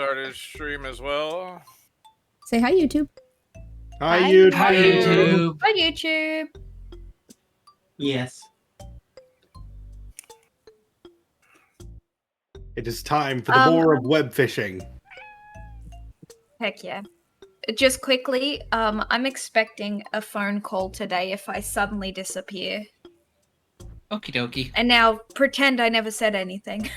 started stream as well. Say hi, YouTube. Hi, YouTube. Hi, YouTube. Hi, YouTube. Yes. It is time for the more of web fishing. Heck yeah. Just quickly, I'm expecting a phone call today if I suddenly disappear. Okie dokie. And now pretend I never said anything.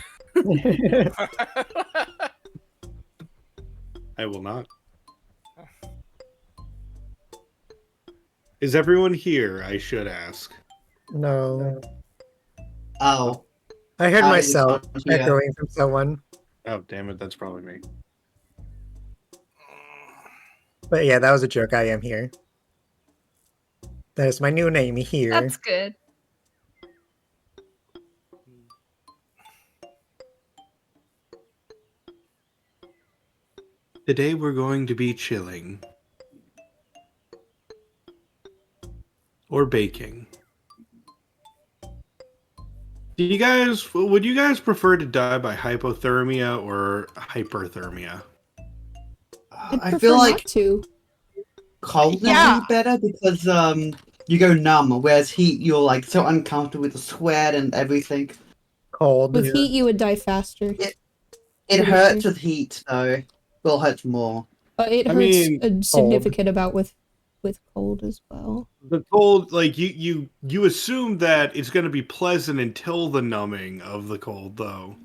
I will not. Is everyone here? I should ask. No. Oh. I heard I myself just- yeah. echoing from someone. Oh, damn it. That's probably me. But yeah, that was a joke. I am here. That is my new name here. That's good. Today we're going to be chilling. Or baking. Would you guys prefer to die by hypothermia or hyperthermia? I feel like to. cold is better because you go numb, whereas heat you're like so uncomfortable with the sweat and everything. Cold. With heat, you would die faster. It hurts with heat though. Well, hurts more. But it I hurts mean, a significant amount with cold as well. The cold, like you assume that it's going to be pleasant until the numbing of the cold, though.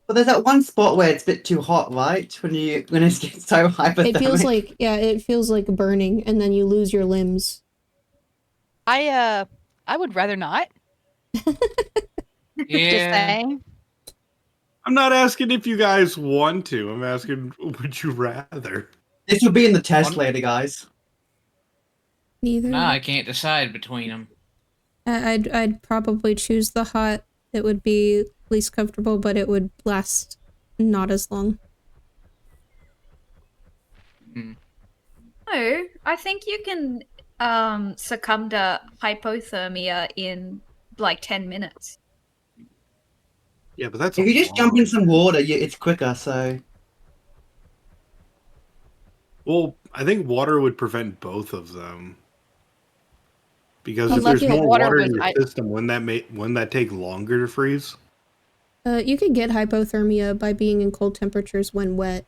But there's that one spot where it's a bit too hot, right? When it gets so hypothermic. It feels like it feels like burning, and then you lose your limbs. I would rather not. Just saying. I'm not asking if you guys want to. I'm asking, would you rather? This will be in the test later, guys. Neither. No, I can't decide between them. I'd probably choose the hot. It would be least comfortable, but it would last not as long. No, I think you can succumb to hypothermia in like 10 minutes. Yeah, but that's if you just jump in some water, it's quicker. So, well, I think water would prevent both of them. Because if Unless there's the more water water in was- your system, wouldn't that take longer to freeze? You could get hypothermia by being in cold temperatures when wet.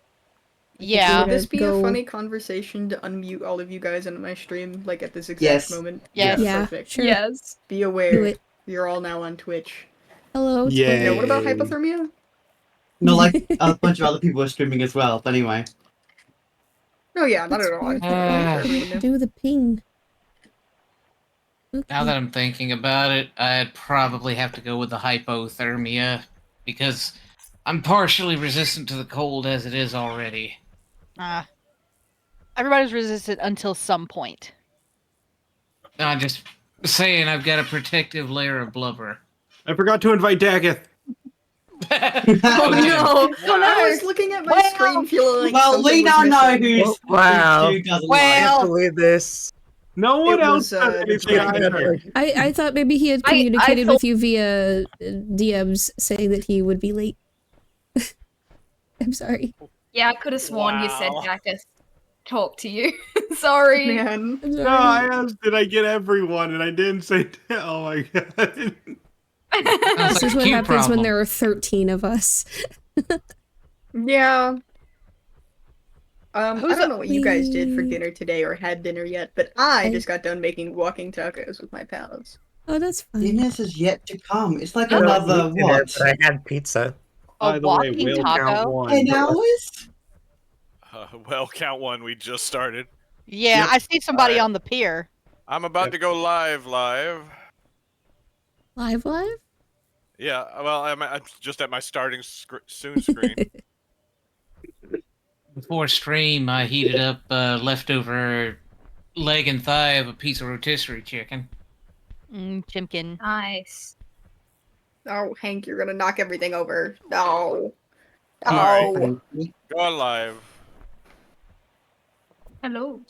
Yeah. Would this be Go- a funny conversation to unmute all of you guys in my stream, like at this exact Yes. moment? Yes. Yeah, Perfect. sure. Yes. Be Do aware, it. you're all now on Twitch. Hello. Yeah. Twitter. Now, what about hypothermia? not like a bunch of other people are streaming as well. But anyway, No, yeah, not at all. I Let's do the ping. Okay. Now that I'm thinking about it, I'd probably have to go with the hypothermia because I'm partially resistant to the cold as it is already. Everybody's resistant until some point. I'm just saying I've got a protective layer of blubber. I forgot to invite Daggett. Oh no! Oh, no. I was looking at my screen feeling like well, something we was now know missing. who Wow. doesn't I like. can't believe this. No one It else was, said anything either. I thought maybe he had I communicated thought- with you via DMs saying that he would be late. I'm sorry. Yeah, I could have sworn you said Wow. Jackus talk to you. Sorry. Man. I'm No, sorry. I asked, did I get everyone? And I didn't say, oh my god. This is what Cute happens when problem. there are 13 of us. Yeah. I Who's don't know what you guys did for we- dinner today or had dinner yet, but I I- just got done making walking tacos with my pals. Oh, that's fine. Dinner's is yet to come. It's like I don't another eat dinner, what? but I had pizza. By A the way, walking whale count taco? one. 10 hours? Well, count one. We just started. Yeah, Yep. I see somebody Alright. on the pier. I'm about to go live. Live? Yeah. Well, I'm just at my starting soon screen. Before stream, I heated up leftover leg and thigh of a piece of rotisserie chicken. Chimkin. Nice. Oh, Hank, you're gonna knock everything over. No. Alright. No. Go live. Hello.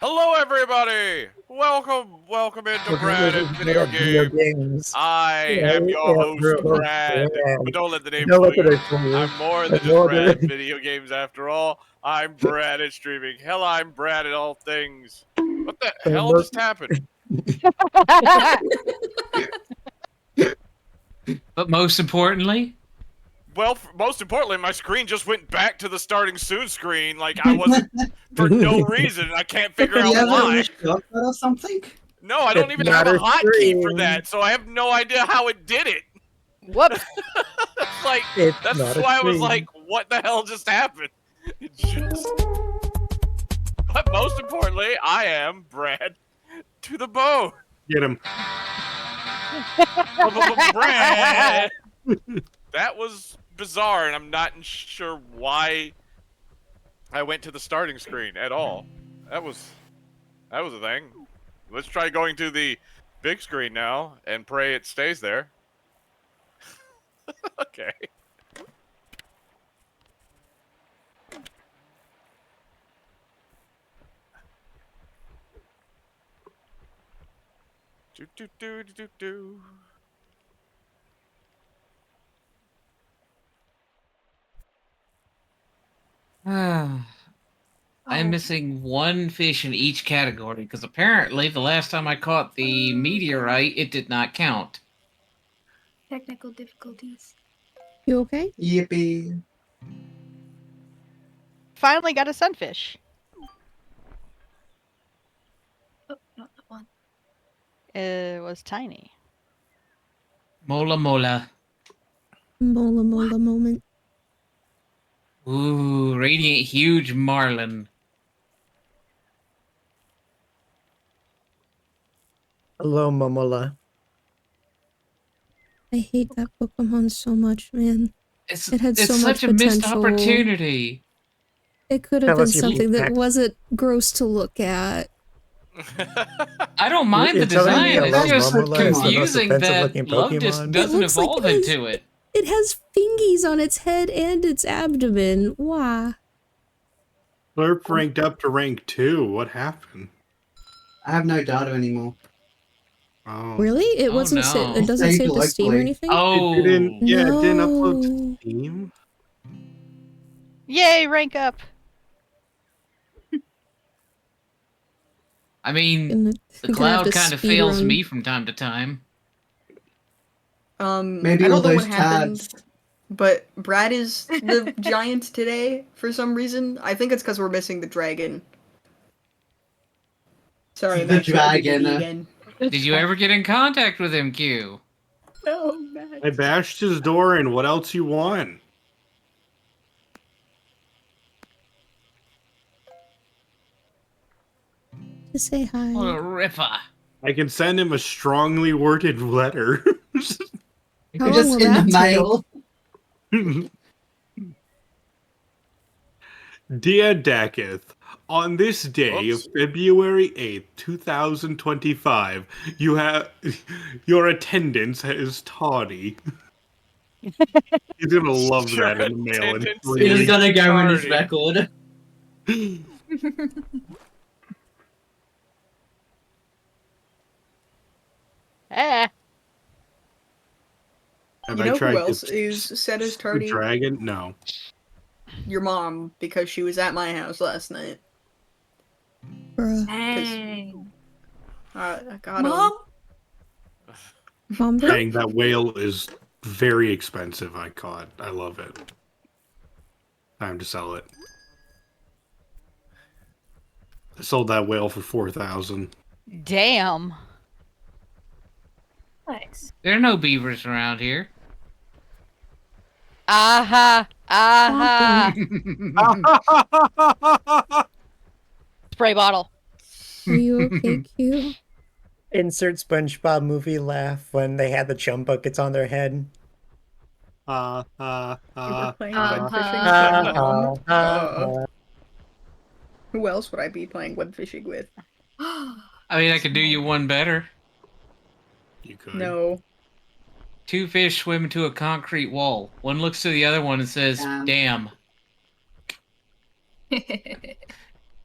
Hello, everybody. Welcome into Brad and Video Games. I am your host, Brad. But don't let the name fool you. I'm more than just Brad and Video Games after all. I'm Brad at streaming. Hell, I'm Brad at all things. What the hell just happened? But most importantly, Well, most importantly, my screen just went back to the starting soon screen. Like I wasn't for no reason. I can't figure out why. Or something? No, I don't even have a hotkey for that, so I have no idea how it did it. Whoops. Like that's why I was like, "What the hell just happened?" It just... But most importantly, I am Brad to the bone. Get him. Brad. That was bizarre, and I'm not sure why I went to the starting screen at all. That was a thing. Let's try going to the big screen now and pray it stays there. Okay. Do. I'm missing one fish in each category because apparently the last time I caught the meteorite, it did not count. Technical difficulties. You okay? Yippee. Finally got a sunfish. Oh, not that one. It was tiny. Mola mola. Mola mola moment. Ooh, radiant huge marlin. Hello, Momola. I hate that Pokemon so much, man. It's It had so much such a missed potential. opportunity. It could have Tell been us your something that feedback. wasn't gross to look at. I don't mind You're the telling me design. I It's love just Momola is the most confusing offensive that looking love just Pokemon? doesn't It looks like evolve this. into it. It has fingies on its head and its abdomen. Why? Slurp ranked up to rank 2. What happened? I have no data anymore. Oh. Really? It Oh, wasn't. no. It doesn't Saved save to Steam or locally. anything. Oh, It didn't. Yeah, it didn't upload to No. Steam. Yay, rank up. I mean, Gonna- the you're gonna have cloud to kind of speed fails run. me from time to time. Maybe I all don't know those what happened, tabs. but Brad is the giant today for some reason. I think it's because we're missing the dragon. Sorry, The Max, I did it dragon. again. Did you ever get in contact with him, Q? No, Max. I bashed his door in. What else you want? To say hi. What a ripper. I can send him a strongly worded letter. How long Just will in the that take? mail. Dear Dakith, on this day Oops. of February 8th, 2025, you have your attendance is tardy. He's gonna love Your that in the mail. And attendance It is is gonna go in his tardy. record. Eh. Have You I know tried who to else is set as the tardy? dragon? No. Your mom, because she was at my house last night. Bruh. Dang. I got Mom? Mom, bro? Dang, that whale is very expensive. I caught. I love it. Time to sell it. I sold that whale for 4,000. Damn. Nice. There are no beavers around here. Aha. Aha. Spray bottle. Are you okay, Q? Insert SpongeBob movie laugh when they had the chum buckets on their head. You were playing uh-huh. webfishing with my mom. Uh, Who else would I be playing webfishing with? I mean, I could do you one better. You could. No. Two fish swim into a concrete wall. One looks to the other one and says, Damn. damn.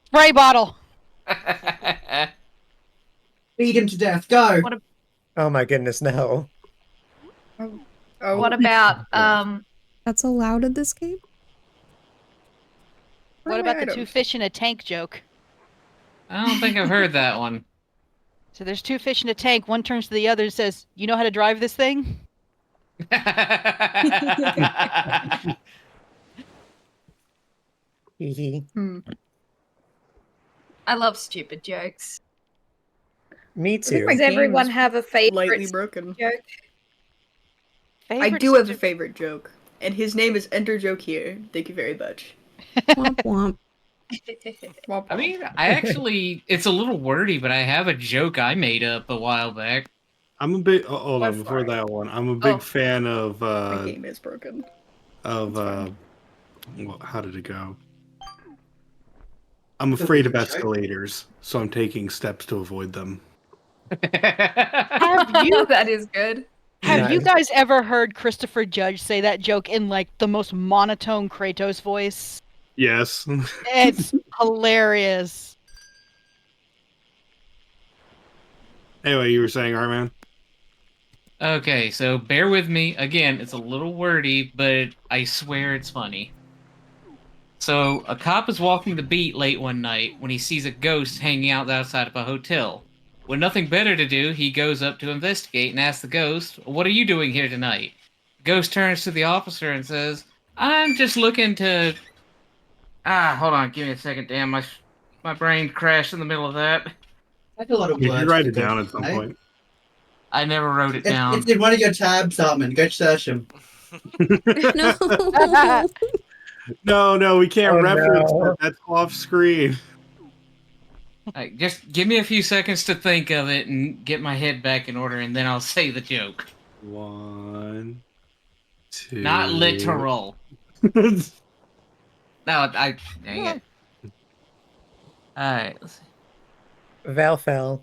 Spray bottle. Beat him to death. Go. Oh my goodness, no. Oh, What about That's allowed in this game? What about the 2 fish in a tank joke? I don't think I've heard that one. So there's 2 fish in a tank. One turns to the other and says, "You know how to drive this thing?" I love stupid jokes. Me too. Does everyone have a favorite lightly broken joke? I do have a favorite joke, and his name is Enter Joke Here. Thank you very much. Womp womp. I mean, it's a little wordy, but I have a joke I made up a while back. I'm a big. Hold on, before that one, I'm a big fan of. My game is broken. Of well, how did it go? I'm afraid of escalators, so I'm taking steps to avoid them. Have you? That is good. Have you guys ever heard Christopher Judge say that joke in like the most monotone Kratos voice? Yes. It's hilarious. Anyway, you were saying, Arman? Okay, so bear with me. Again, it's a little wordy, but I swear it's funny. So, a cop is walking the beat late one night when he sees a ghost hanging out outside of a hotel. With nothing better to do, he goes up to investigate and asks the ghost, "What are you doing here tonight?" The ghost turns to the officer and says, "I'm just looking to..." Hold on, give me a second. Damn, my brain crashed in the middle of that. That's a lot of You words. should write it down at some point. I never wrote it down. It's in one of your tabs, Armin. Go search them. No. No, we can't reference that. That's off screen. Just give me a few seconds to think of it and get my head back in order, and then I'll say the joke. 1, 2. Not literal. No, dang it. Alright, let's see. Val fell.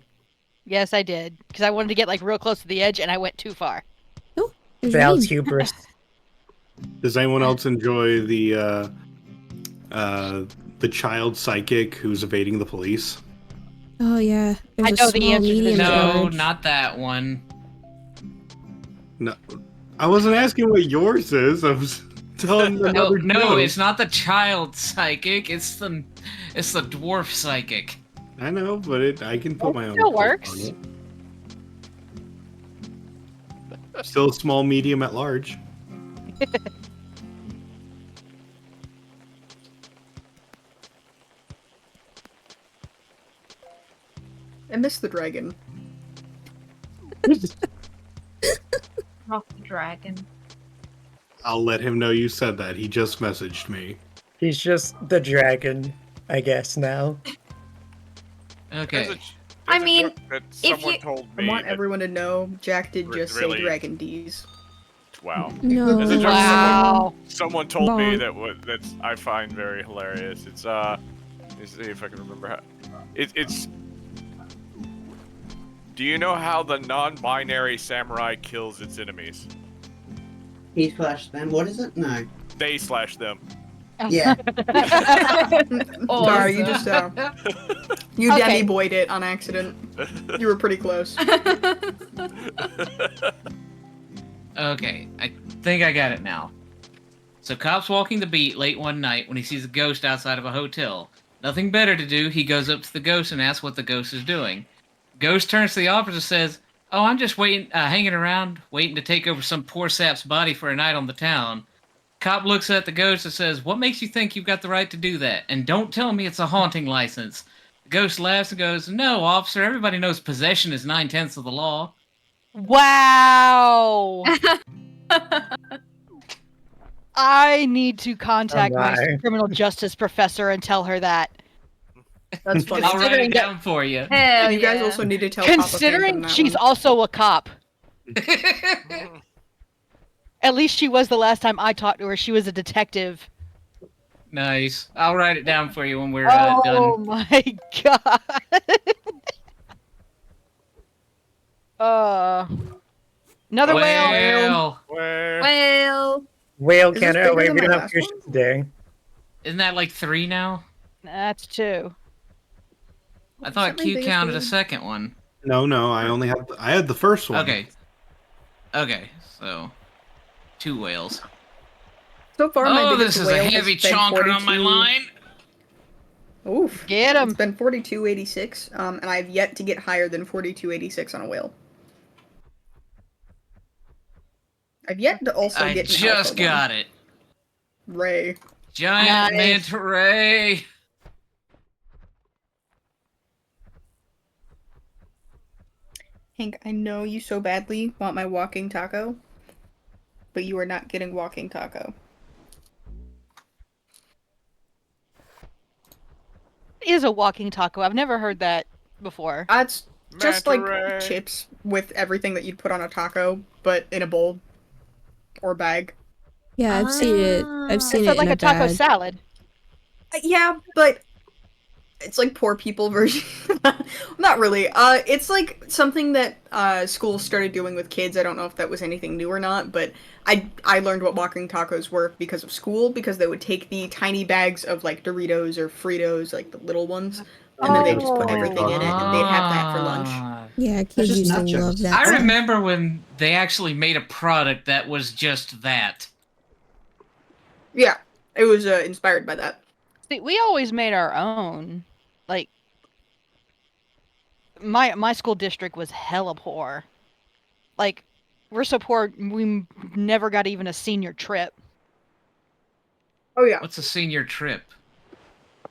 Yes, I did. Because I wanted to get like real close to the edge and I went too far. Oh, Val's hubris. Does anyone else enjoy the child psychic who's evading the police? Oh yeah. I know the answer to this. No, not that one. No, I wasn't asking what yours is. I was telling them. No, it's not the child psychic. It's the dwarf psychic. I know, but I can put my own. Still works. On it. Still small, medium, at large. I miss the dragon. Rock the dragon. I'll let him know you said that. He just messaged me. He's just the dragon, I guess, now. Okay. I mean, if you... told I me want everyone to know Jack did just really- say Dragon D's. Wow. No. There's a joke Wow. someone told me Bonk. that I find very hilarious. It's let me see if I can remember how. It's. Do you know how the non-binary samurai kills its enemies? He flashed them. What is it? No. They slash them. Yeah. Sorry, you just you Okay. Demi Boyd it on accident. You were pretty close. Okay, I think I got it now. So cop's walking the beat late one night when he sees a ghost outside of a hotel. Nothing better to do, he goes up to the ghost and asks what the ghost is doing. Ghost turns to the officer and says, "Oh, I'm just waiting, hanging around, waiting to take over some poor sap's body for a night on the town." Cop looks at the ghost and says, "What makes you think you've got the right to do that? And don't tell me it's a haunting license." The ghost laughs and goes, "No, officer, everybody knows possession is 9/10 of the law." Wow. I need to contact Oh my my. criminal justice professor and tell her that. That's funny. I'll write it Considering that- down for you. Hell And you guys yeah. also need to tell Papa Considering Phantom that she's one. also a cop. At least she was the last time I talked to her. She was a detective. Nice. I'll write it down for you when we're Oh done. my god. Another whale. Well, Well, Whale Is this cannon. bigger Oh, wait, than we my don't have last fish one? today. isn't that like 3 now? That's 2. I thought Q counted a second one. No, I had the first one. Okay, so 2 whales. So far, my Oh, biggest this is a whale heavy has been chonker on my 42. line. Oof. Get him. It's been 42.86, and I've yet to get higher than 42.86 on a whale. I've yet to also I get an just alpha got one. it. Ray. Giant Nice. manta ray. Hank, I know you so badly want my walking taco, but you are not getting walking taco. What is a walking taco? I've never heard that before. It's just like Manta ray. chips with everything that you'd put on a taco, but in a bowl or bag. Yeah, I've seen it. I've seen It's it like in a taco bag. salad. Yeah, but it's like poor people version. Not really. It's like something that schools started doing with kids. I don't know if that was anything new or not, but I learned what walking tacos were because of school, because they would take the tiny bags of like Doritos or Fritos, like the little ones, and then they just put everything in it, and they'd have that for lunch. Yeah, That's kids just used to nachos. love that. I stuff. remember when they actually made a product that was just that. Yeah, it was inspired by that. See, we always made our own. Like, my school district was hella poor. Like, we're so poor, we never got even a senior trip. Oh yeah. What's a senior trip?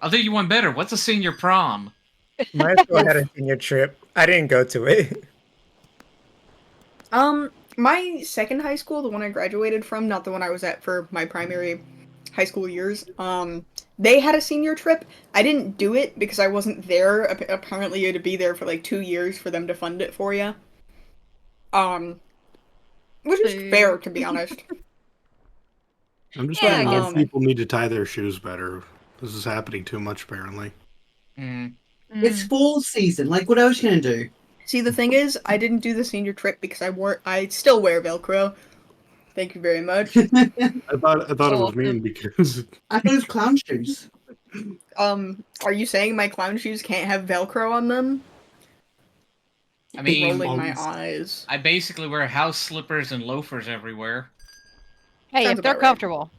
I'll do you one better. What's a senior prom? My school had a senior trip. I didn't go to it. My second high school, the one I graduated from, not the one I was at for my primary high school years, they had a senior trip. I didn't do it because I wasn't there. Apparently you had to be there for like 2 years for them to fund it for you. Which is fair, to be honest. I'm just Yeah, I saying guess that people need to tie their shoes better. This is happening too much, apparently. It's fall season. Like, what else are you gonna do? See, the thing is, I didn't do the senior trip because I still wear Velcro. Thank you very much. I thought it was mean because I thought it was clown shoes. Are you saying my clown shoes can't have Velcro on them? I mean, Rolling my eyes. I basically wear house slippers and loafers everywhere. Hey, Sounds if they're about right. comfortable.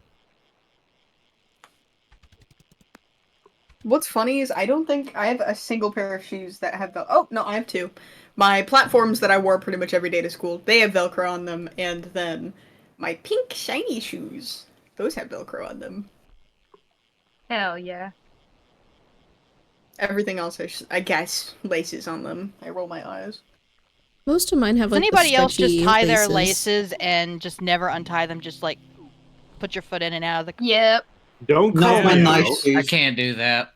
What's funny is I don't think I have a single pair of shoes that have Velcro. Oh, no, I have 2. My platforms that I wore pretty much every day to school, they have Velcro on them, and then my pink shiny shoes, those have Velcro on them. Hell yeah. Everything else has, I guess, laces on them. I roll my eyes. Most of mine have Does like anybody else just stretchy tie their laces and just never untie them? Just like put your foot in and out of the. Yep. don't call Not my me nice out. shoes. I can't do that.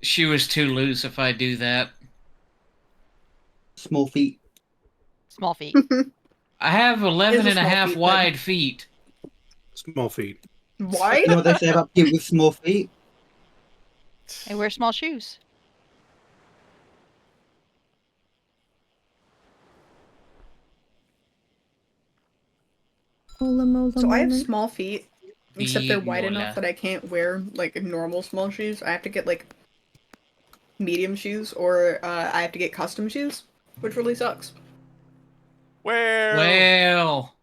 Shoe is too loose if I do that. Small feet. Small feet. I have 11 and a small half feet, wide feet. Small feet. Why? You know what they say about people with small feet? They wear small shoes. So I have small feet, except they're wide Mola. enough that I can't wear like normal small shoes. I have to get like medium shoes, or I have to get custom shoes, which really sucks. Well,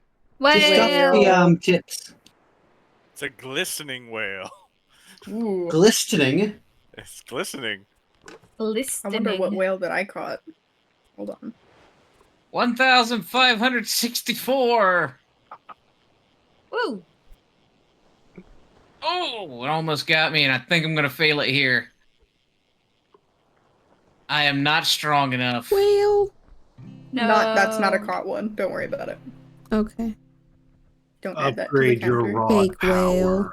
Just stuff the Well, tips. It's a glistening whale. Ooh. Glistening. It's glistening. I wonder what listening. whale that I caught. Hold on. 1,564. Woo. Oh, it almost got me, and I think I'm gonna fail it here. I am not strong enough. Whale. No. That's not a caught one. Don't worry about it. Okay. Don't add that to the Upgrade your counter. raw Fake power. whale.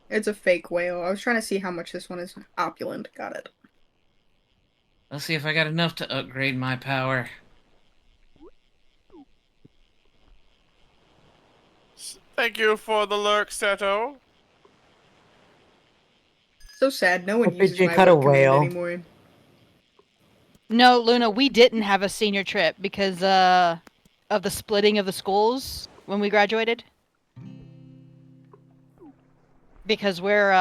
It's a fake whale. I was trying to see how much this one is opulent. Got it. Let's see if I got enough to upgrade my power. Thank you for the lurk, Seto. So sad. No one What did uses you my cut a web command whale? anymore. No, Luna, we didn't have a senior trip because of the splitting of the schools when we graduated. Because we're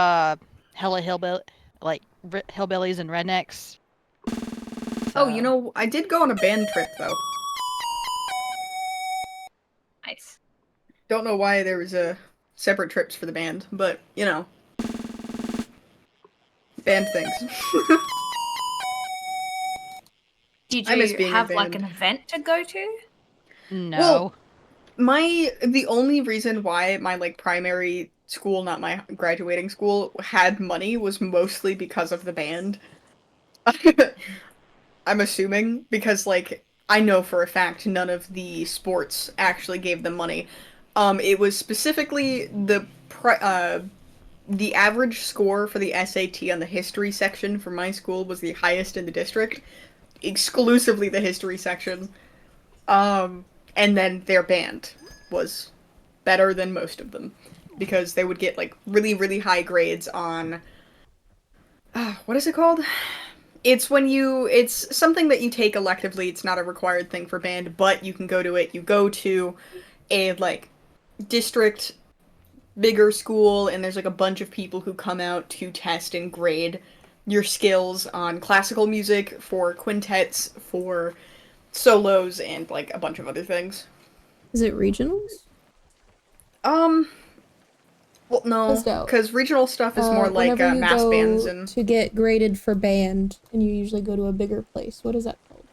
hella hillbilly, like hillbillies and rednecks. Oh, you know, I did go on a band trip though. Nice. Don't know why there was a separate trips for the band, but you know, band things. Did I miss you being in have band. like an event to go to? No. Well, the only reason why my like primary school, not my graduating school, had money was mostly because of the band. I'm assuming because like I know for a fact none of the sports actually gave them money. It was specifically the average score for the SAT on the history section for my school was the highest in the district, exclusively the history section. And then their band was better than most of them because they would get like really, really high grades on what is it called? It's something that you take electively. It's not a required thing for band, but you can go to it. You go to a like district bigger school and there's like a bunch of people who come out to test and grade your skills on classical music, for quintets, for solos, and like a bunch of other things. Is it regionals? Well, no, because regional stuff is more like whenever you mass go bands and to get graded for band, and you usually go to a bigger place. What is that called?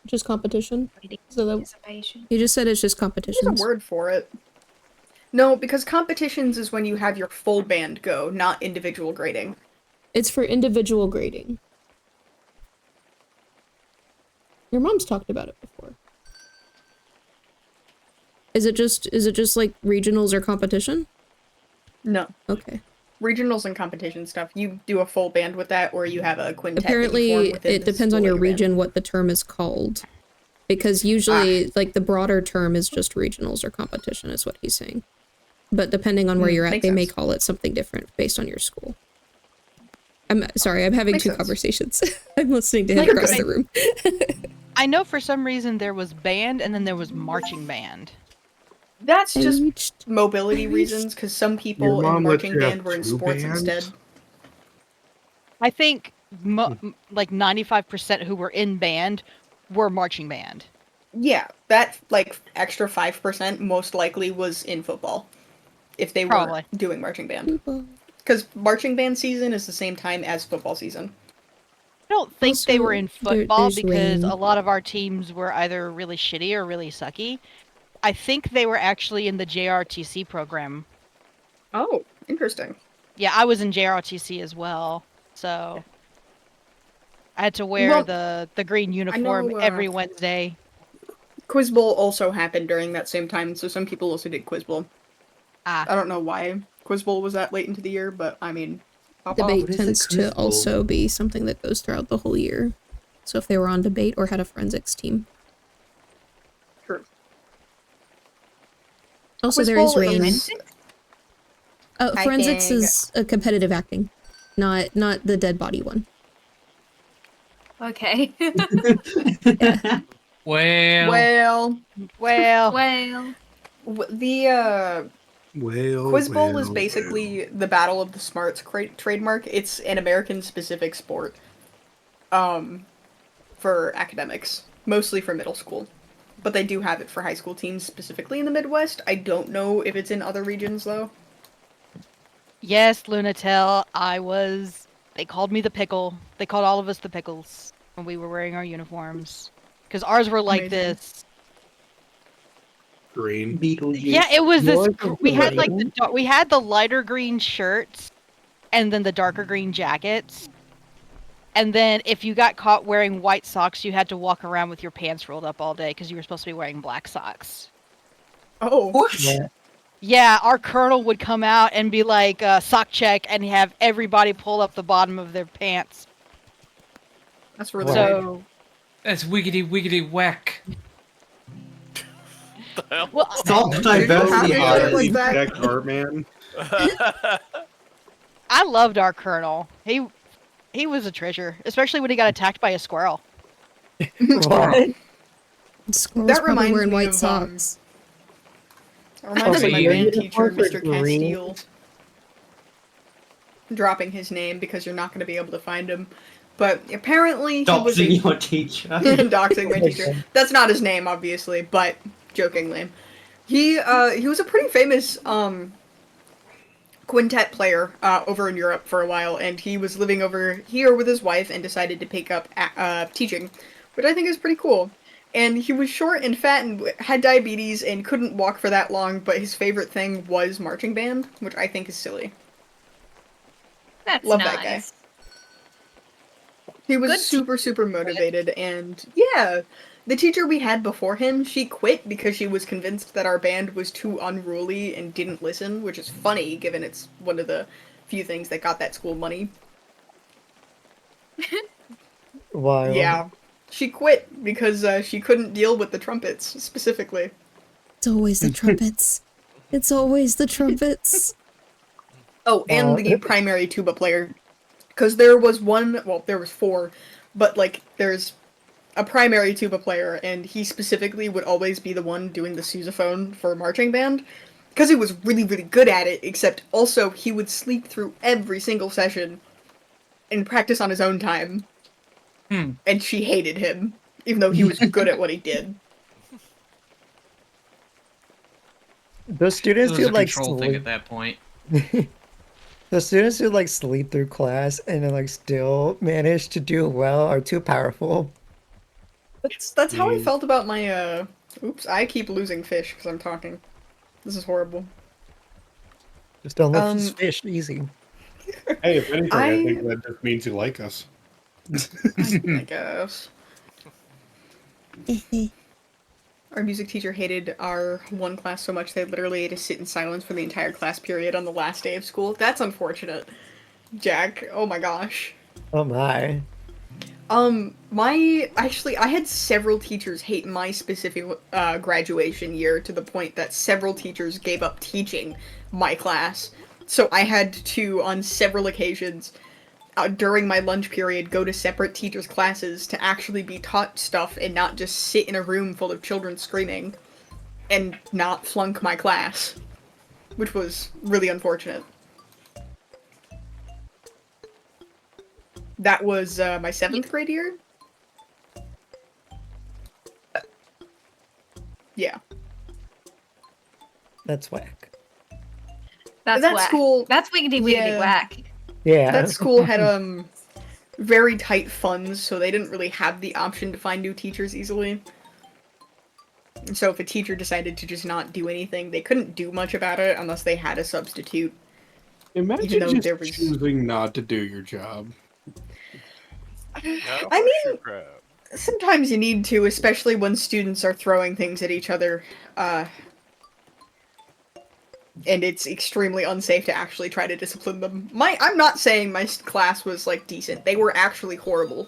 Just competition? So you just said it's just competitions. There's a word for it. No, because competitions is when you have your full band go, not individual grading. It's for individual grading. Your mom's talked about it before. Is it just like regionals or competition? No. Okay. Regionals and competition stuff. You do a full band with that, or you have a quintet. Apparently, it depends on your region what the term is called. Because usually, like, the broader term is just regionals or competition, is what he's saying. But depending on where you're at, they may call it something different based on your school. I'm sorry, I'm having two conversations. I'm listening to him across the room. I know for some reason there was band and then there was marching band. That's just mobility reasons, because some people in marching band were in sports instead. I think like 95% who were in band were marching band. Yeah, that like extra 5% most likely was in football, if they were doing marching band. Because marching band season is the same time as football season. I don't think Also, they were in football because rain. a lot of our teams were either really shitty or really sucky. I think they were actually in the JRTC program. Oh, interesting. Yeah, I was in JRTC as well, so I had to wear the green uniform every Wednesday. Quiz Bowl also happened during that same time, so some people also did Quiz Bowl. I don't know why Quiz Bowl was that late into the year, but I mean... Debate tends to also be something that goes throughout the whole year. So if they were on debate or had a forensics team. True. Also, there is rain. Forensics is a competitive acting, not the dead body one. Okay. Well. The Quiz Bowl is basically the Battle of the Smarts trademark. It's an American-specific sport, for academics, mostly for middle school, but they do have it for high school teams, specifically in the Midwest. I don't know if it's in other regions though. Yes, Lunatel, they called me the pickle. They called all of us the pickles when we were wearing our uniforms. Because ours were like this. Green. Beetlejuice. Yeah, it was this. We had like we had the lighter green shirts, and then the darker green jackets. And then if you got caught wearing white socks, you had to walk around with your pants rolled up all day because you were supposed to be wearing black socks. Oh. What? Yeah, our colonel would come out and be like, sock check, and have everybody pull up the bottom of their pants. That's really so. That's wiggity wiggity whack. Well, stop diversity like that, Cartman. I loved our colonel. He was a treasure, especially when he got attacked by a squirrel. Squirrels that probably wearing white socks. Reminds me of my Okay. band teacher, Mr. Green. Castile. Dropping his name because you're not going to be able to find him. But apparently he was Doxing your teacher. doxing my teacher. That's not his name, obviously, but jokingly. He was a pretty famous quintet player over in Europe for a while, and he was living over here with his wife and decided to pick up teaching, which I think is pretty cool. And he was short and fat and had diabetes and couldn't walk for that long, but his favorite thing was marching band, which I think is silly. That's Love nice. that guy. He was super motivated, and yeah, the teacher we had before him, she quit because she was convinced that our band was too unruly and didn't listen, which is funny given it's one of the few things that got that school money. Wild. Yeah. She quit because she couldn't deal with the trumpets, specifically. It's always the trumpets. It's always the trumpets. Oh, and the primary tuba player. Because there was there was 4, but, like, there's a primary tuba player, and he specifically would always be the one doing the sousaphone for marching band. Because he was really good at it, except also he would sleep through every single session and practice on his own time. And she hated him, even though he was good at what he did. Those students It was who a like control thing at that point. the students who like sleep through class and then like still manage to do well are too powerful. That's how I felt about my oops, I keep losing fish because I'm talking. This is horrible. Just don't let this fish easy. Hey, if anything, I think that just means you like us. I guess. Our music teacher hated our one class so much they literally had to sit in silence for the entire class period on the last day of school. That's unfortunate. Jack, oh my gosh. Oh my. I had several teachers hate my specific graduation year to the point that several teachers gave up teaching my class. So I had to, on several occasions, during my lunch period, go to separate teachers' classes to actually be taught stuff and not just sit in a room full of children screaming and not flunk my class, which was really unfortunate. That was my 7th grade year. Yeah. That's whack. That's that whack. school. That's wiggity whack. Yeah. That school had very tight funds, so they didn't really have the option to find new teachers easily. So if a teacher decided to just not do anything, they couldn't do much about it unless they had a substitute. Imagine just choosing not to do your job. I mean, sometimes you need to, especially when students are throwing things at each other, and it's extremely unsafe to actually try to discipline them. I'm not saying my class was, like, decent. They were actually horrible.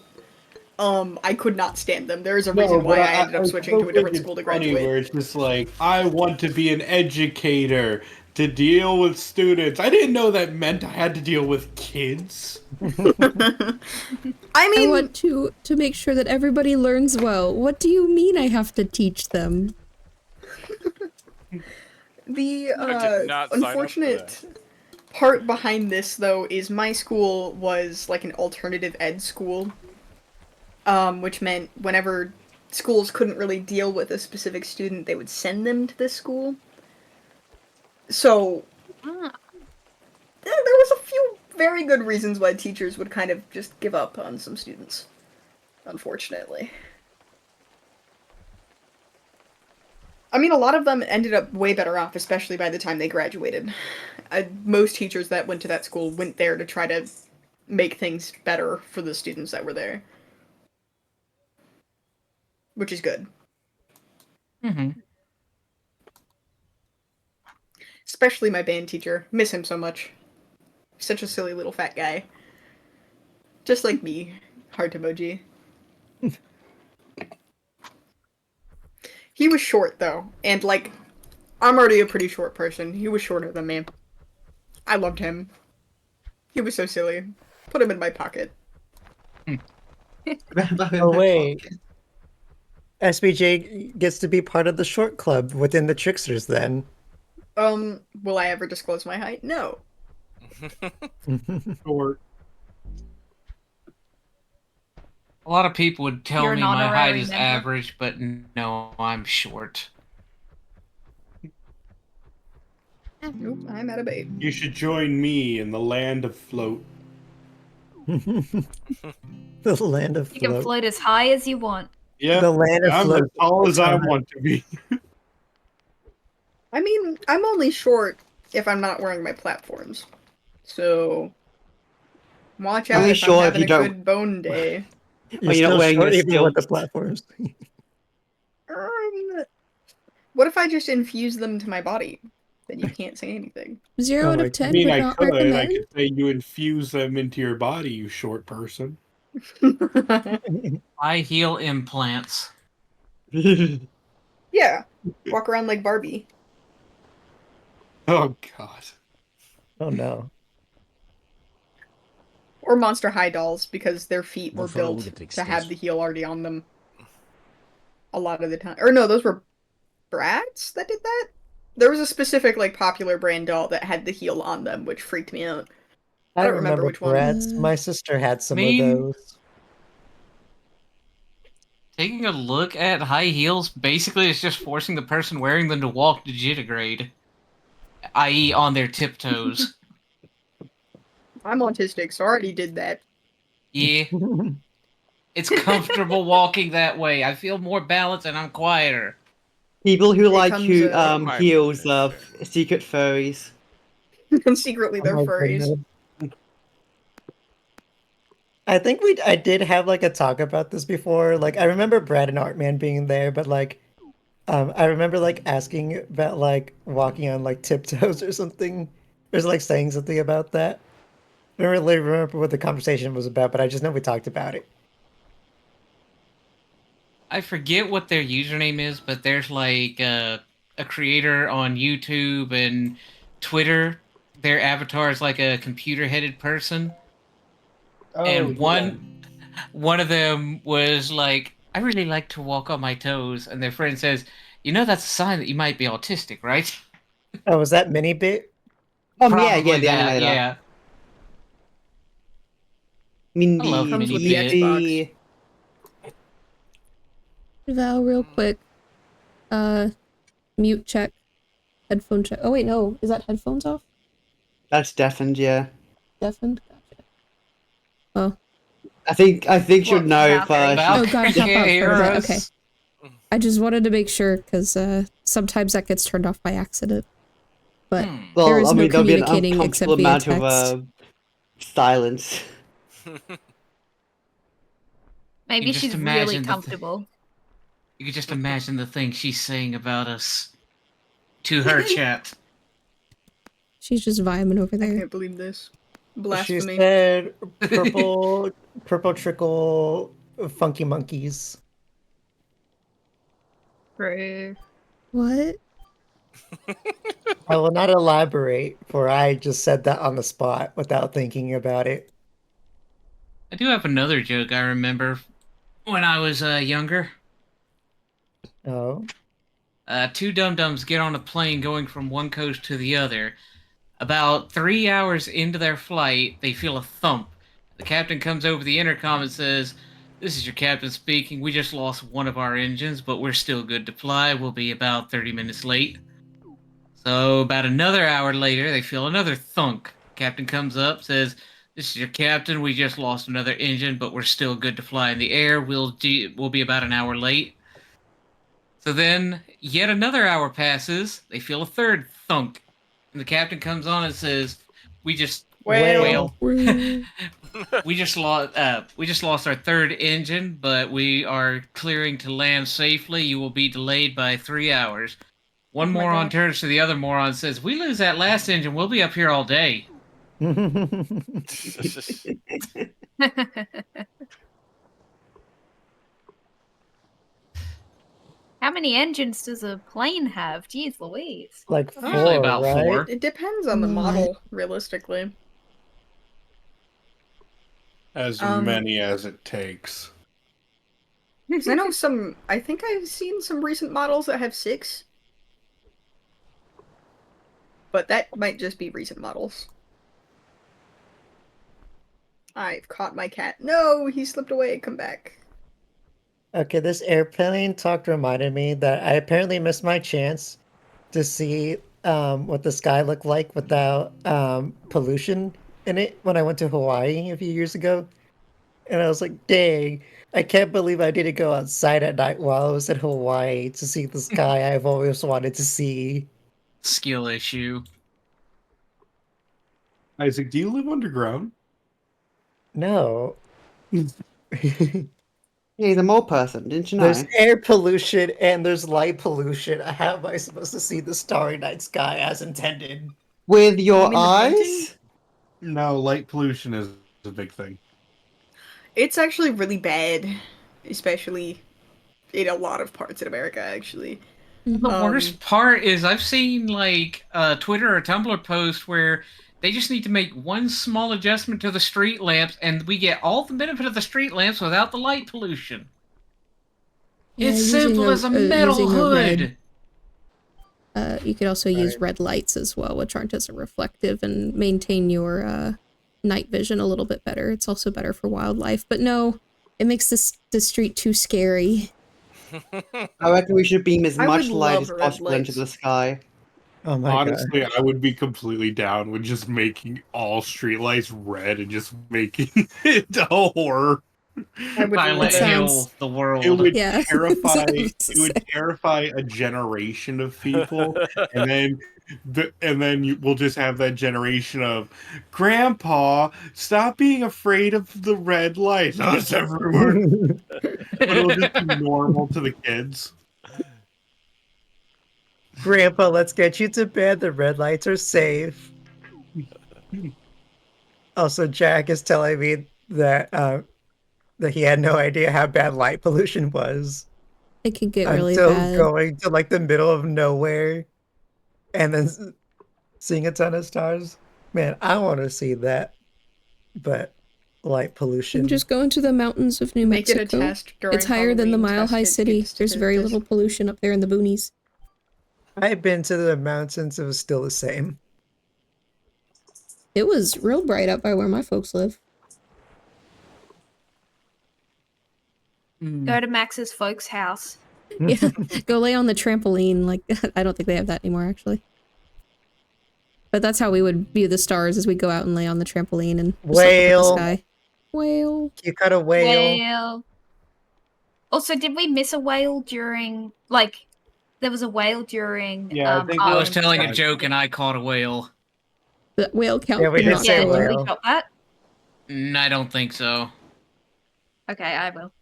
I could not stand them. There is a reason why I ended up switching to a different school to graduate. Where it's just like, I want to be an educator to deal with students. I didn't know that meant I had to deal with kids. I mean, I want to make sure that everybody learns well. What do you mean I have to teach them? The unfortunate part behind this, though, is my school was like an alternative ed school, which meant whenever schools couldn't really deal with a specific student, they would send them to this school. So, there was a few very good reasons why teachers would kind of just give up on some students, unfortunately. I mean, a lot of them ended up way better off, especially by the time they graduated. Most teachers that went to that school went there to try to make things better for the students that were there. Which is good. Mm-hmm. Especially my band teacher. Miss him so much. Such a silly little fat guy. Just like me. Heart emoji. He was short, though. And, like, I'm already a pretty short person. He was shorter than me. I loved him. He was so silly. Put him in my pocket. Oh, wait. SBJ gets to be part of the short club within the Tricksters, then. Will I ever disclose my height? No. Short. A lot of people would tell You're me an my height honorary is member. average, but no, I'm short. Nope, I'm out of bait. You should join me in the land of float. The land of You can float. float as high as you want. Yeah, The land of I'm float. as tall as I want to be. I mean, I'm only short if I'm not wearing my platforms. So watch out Only if short I'm if having you a don't- good bone day. You're you're not still wearing short your even with the stilts. platforms. What if I just infuse them to my body? Then you can't say anything. 0 out my of 10 I mean, would I not could. I recommend. could say you infuse them into your body, you short person. High heel implants. Yeah, walk around like Barbie. Oh God. Oh no. Or Monster High dolls, because their feet were Follow built the to Tricksters. have the heel already on them. A lot of the time. Or no, those were Bratz that did that? There was a specific, like, popular brand doll that had the heel on them, which freaked me out. I don't remember which one. Bratz. My sister had some of Mean. those. Taking a look at high heels, basically it's just forcing the person wearing them to walk digitigrade, i.e. on their tiptoes. I'm autistic, so I already did that. Yeah. It's comfortable walking that way. I feel more balanced and I'm quieter. People who It like comes, who My heels goodness. secret furries. And secretly they're Oh my furries. goodness. I think I did have like a talk about this before. Like I remember Brad and Artman being there, but like I remember like asking about like walking on like tiptoes or something. Or like saying something about that. I don't really remember what the conversation was about, but I just know we talked about it. I forget what their username is, but there's like a creator on YouTube and Twitter. Their avatar is like a computer-headed person. Oh, And yeah. one of them was like, I really like to walk on my toes, and their friend says, you know that's a sign that you might be autistic, right? Oh, was that mini bit? Probably yeah, the that, animator. yeah. Mindy, I love Comes with mini the bit. Xbox. Val, real quick. Mute check. Headphone check. Oh wait, no. Is that headphones off? That's deafened, yeah. Deafened? Gotcha. Oh. I think should know first. Oh, gotta hop out hear for a bit. us. Okay. I just wanted to make sure, because sometimes that gets turned off by accident. But Well, there is I mean, no there'll be an communicating except uncomfortable via amount text. of silence. Maybe You just she's imagine really the comfortable. You could just imagine the things she's saying about us to her chat. She's just vibing over I there. can't believe this. She Blasphemy. said purple trickle funky monkeys. True. What? I will not elaborate, for I just said that on the spot without thinking about it. I do have another joke I remember when I was younger. Oh. Two dum-dums get on a plane going from one coast to the other. About 3 hours into their flight, they feel a thump. The captain comes over the intercom and says, "This is your captain speaking. We just lost one of our engines, but we're still good to fly. We'll be about 30 minutes late." So about another hour later, they feel another thunk. Captain comes up, says, "This is your captain. We just lost another engine, but we're still good to fly in the air. We'll be about an hour late." So then, yet another hour passes. They feel a third thunk. And the captain comes on and says, we just lost our third engine, but we are clearing to land safely. You will be delayed by 3 hours." One moron turns to the other moron and says, "We lose that last engine, we'll be up here all day." How many engines does a plane have? Jeez Louise. Like 4, Usually about right? 4. It depends on the model, realistically. As many as it takes. Because I know I think I've seen some recent models that have 6. But that might just be recent models. I've caught my cat. No, he slipped away. Come back. Okay, this airplane talk reminded me that I apparently missed my chance to see what the sky looked like without pollution in it when I went to Hawaii a few years ago. And I was like, dang, I can't believe I didn't go outside at night while I was in Hawaii to see the sky I've always wanted to see. Skill issue. Isaac, do you live underground? No. Yeah, he's a mole person, didn't you know? There's air pollution and there's light pollution. How am I supposed to see the starry night sky as intended? With your mean the eyes? No, light pollution is a big thing. It's actually really bad, especially in a lot of parts of America, actually. The worst part is I've seen like a Twitter or Tumblr post where they just need to make one small adjustment to the street lamps and we get all the benefit of the street lamps without the light pollution. Yeah, it's simple as a metal hood. You could also use red lights as well, which aren't as reflective and maintain your night vision a little bit better. It's also better for wildlife, but no, it makes the street too scary. I reckon we should beam as I much would light love as red possible into lights. the sky. Oh my Honestly, god. I would be completely down with just making all streetlights red and just making it a horror. I would Silent love it. Hill, the world. It would Yeah. terrify. Sounds It would terrify a generation of people, and then we'll just have that generation of Grandpa. Stop being afraid of the red lights. Oh, it's everywhere. But it'll just be normal to the kids. Grandpa, let's get you to bed. The red lights are safe. Also, Jack is telling me that that he had no idea how bad light pollution was It could get really until bad. going to like the middle of nowhere and then seeing a ton of stars. Man, I want to see that, but light pollution. You can just go into the mountains of New Make it Mexico. a test during It's higher than the Halloween, Mile test High it, City. it's There's very little pollution up there in the boonies. I've been to the mountains. It was still the same. It was real bright up by where my folks live. Go to Max's folks' house. Yeah, go lay on the trampoline. Like, I don't think they have that anymore, actually. But that's how we would view the stars, as we go out and lay on the trampoline and just look up at the Whale. sky. Whale. You got a whale. Whale. Also, did we miss a whale during, like, there was a whale during, Yeah, I think I our- was telling a joke and I caught a whale. The whale count? Yeah, we did say Yeah, did whale. we got that? I don't think so. Okay, I will.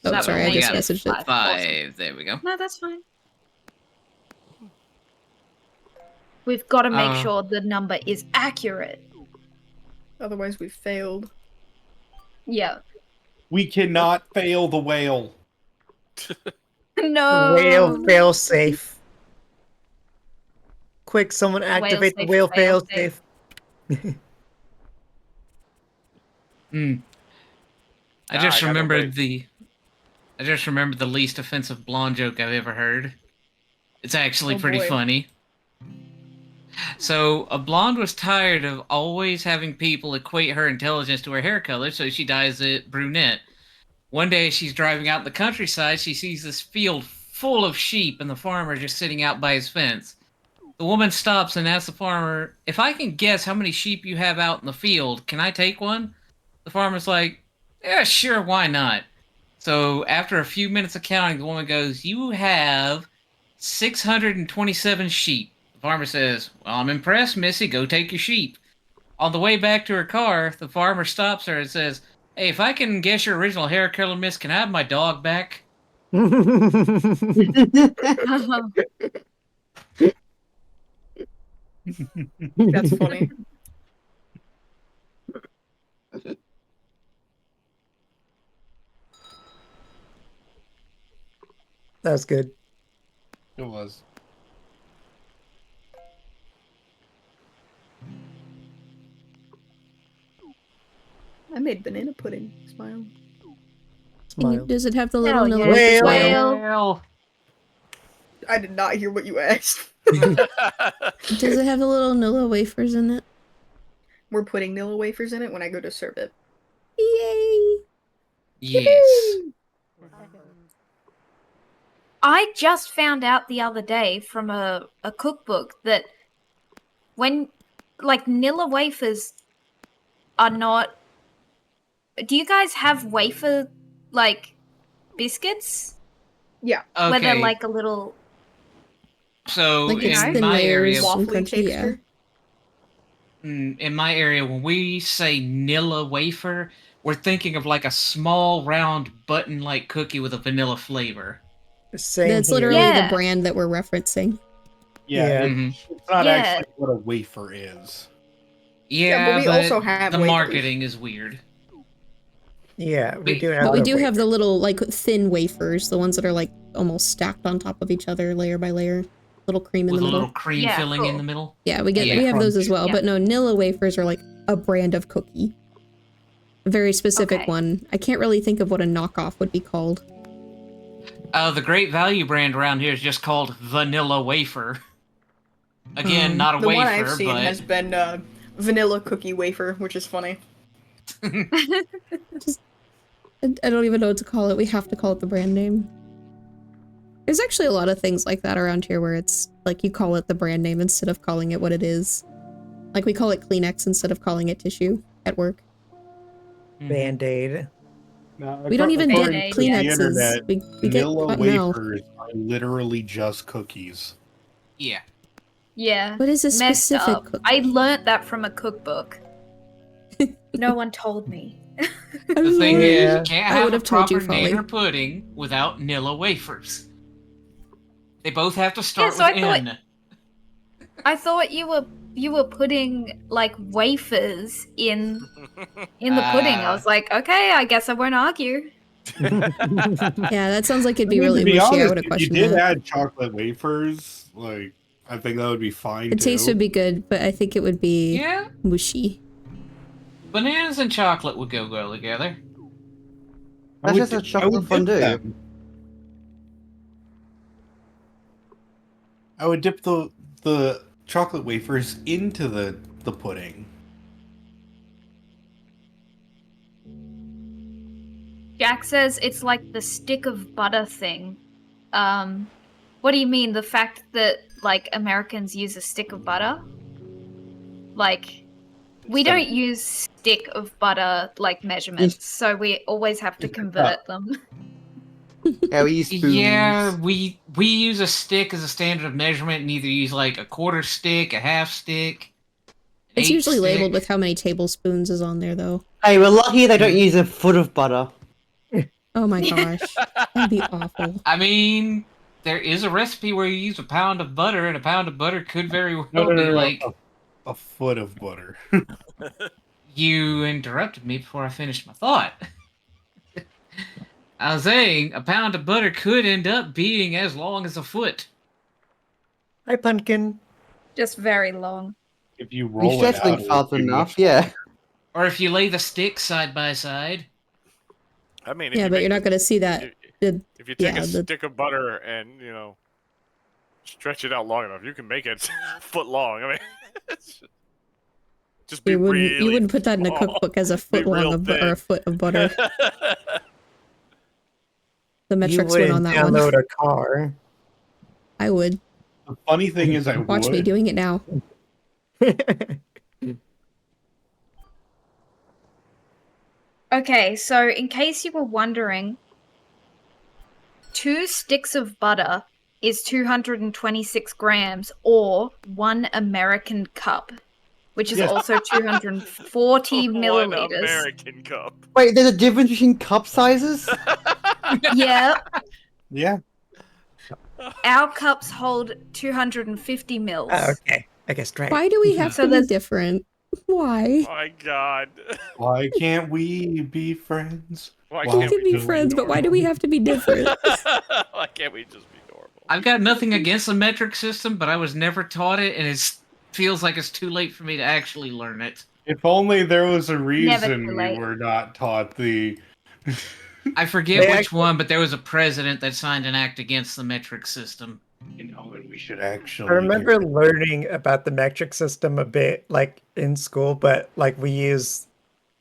Oh, That sorry, would I make just it messaged it. 5. There we go. No, that's fine. We've got to make sure the number is accurate. Otherwise, we failed. Yeah. We cannot fail the whale. No. Whale fail safe. Quick, someone activate the whale fail safe. I just remembered the least offensive blonde joke I've ever heard. It's actually pretty funny. So, a blonde was tired of always having people equate her intelligence to her hair color, so she dyes it brunette. One day, she's driving out in the countryside, she sees this field full of sheep and the farmer just sitting out by his fence. The woman stops and asks the farmer, "If I can guess how many sheep you have out in the field, can I take one?" The farmer's like, "Yeah, sure, why not?" So after a few minutes of counting, the woman goes, "You have 627 sheep." The farmer says, "Well, I'm impressed, Missy. Go take your sheep." On the way back to her car, the farmer stops her and says, "Hey, if I can guess your original hair color, miss, can I have my dog back?" That's funny. That's good. It was. I made banana pudding. Smile. Smile. Does it have the little Hell no yeah. Whale. I did not hear what you asked. Does it have the little Nilla wafers in it? We're putting Nilla wafers in it when I go to serve it. Yay! Yes. I just found out the other day from a cookbook that when, like, Nilla wafers are not... Do you guys have wafer, like, biscuits? Yeah. Okay. Where they're, like, a little... So Like it's in thin my layers, area, and Waffly crunchy, yeah. texture. in my area, when we say Nilla wafer, we're thinking of like a small, round, button-like cookie with a vanilla flavor. Same That's here. literally Yeah. the brand that we're referencing. Yeah, Yeah. it's not Yeah. actually what a wafer is. Yeah, but we also have the wafers. marketing is weird. Yeah, we do have. But we the do have the wafers. little, like, thin wafers, the ones that are, like, almost stacked on top of each other, layer by layer. Little cream in With the a middle. little cream Yeah, filling cool. in the middle. Yeah, we Yeah. have those as well. Yeah. But no, Nilla wafers are like a brand of cookie. A very specific Okay. one. I can't really think of what a knockoff would be called. The Great Value brand around here is just called Vanilla Wafer. Again, not a The wafer, one I've seen but has been vanilla cookie wafer, which is funny. I don't even know what to call it. We have to call it the brand name. There's actually a lot of things like that around here where it's like you call it the brand name instead of calling it what it is. Like we call it Kleenex instead of calling it tissue at work. Band-Aid. Now, We don't even get Band-Aid, Kleenexes. We get vanilla cotton now. wafers are literally just cookies. yeah. Yeah. What is a Messed specific up. cookie? I learnt that from a cookbook. No one told me. The thing is, Yeah. you can't I have would a have told you, proper Folly. nanner pudding without Nilla wafers. They both have to start so I with thought- N. I thought you were putting like wafers in the pudding. I was like, okay, I guess I won't argue. Yeah, that sounds like it'd be I mean, really to be mushy. I honest, would have if you questioned did that. add chocolate wafers, like I think that would be fine. The taste would be good, but I think it would be Yeah, mushy. bananas and chocolate would go well together. That's just a chocolate fondue. I would dip the chocolate wafers into the pudding. Jack says it's like the stick of butter thing. What do you mean? The fact that like Americans use a stick of butter? Like we Instead of- don't use stick of butter like measurements, so we always have to convert them. Yeah, we use spoons. Yeah, we use a stick as a standard of measurement and either use like a quarter stick, a half stick. It's usually stick. labeled with how many tablespoons is on there, though. Hey, we're lucky they don't use a foot of butter. Oh my gosh. That'd be awful. I mean, there is a recipe where you use a pound of butter, and a pound of butter could very well No, be like... a foot of butter. You interrupted me before I finished my thought. I was saying, a pound of butter could end up being as long as a foot. Hi, Pumpkin. Just very long. If you roll We it stretch out, things it fast would be enough, much yeah. Or if you lay the sticks side by side. I mean, if Yeah, you but make you're not going to see that. if you take yeah, a the- stick of butter and stretch it out long enough, you can make it a foot long. I mean, just be You really wouldn't put that in a small. cookbook as a Be foot long real of or a thin. foot of butter. The You metrics went on wouldn't that one. download a car. I would. The funny thing is, I Watch would. me doing it now. Okay, so in case you were wondering, 2 sticks of butter is 226 grams, or 1 American cup, which is Yes. also 240 One milliliters. American cup. Wait, there's a difference between cup sizes? Yeah, Yeah. our cups hold 250 mils. Oh, okay. I guess right. Why do we have So to be there's- different? Why? My God. Why can't we be friends? Why Why We can't can we be just friends, but why do we have to be different? Why can't we just be normal? I've got nothing against the metric system, but I was never taught it, and it feels like it's too late for me to actually learn it. If only there was a Never reason too we late. were not taught the. I forget They which actually- one, but there was a president that signed an act against the metric system. We should actually. I remember learning about the metric system a bit, like in school, but like we use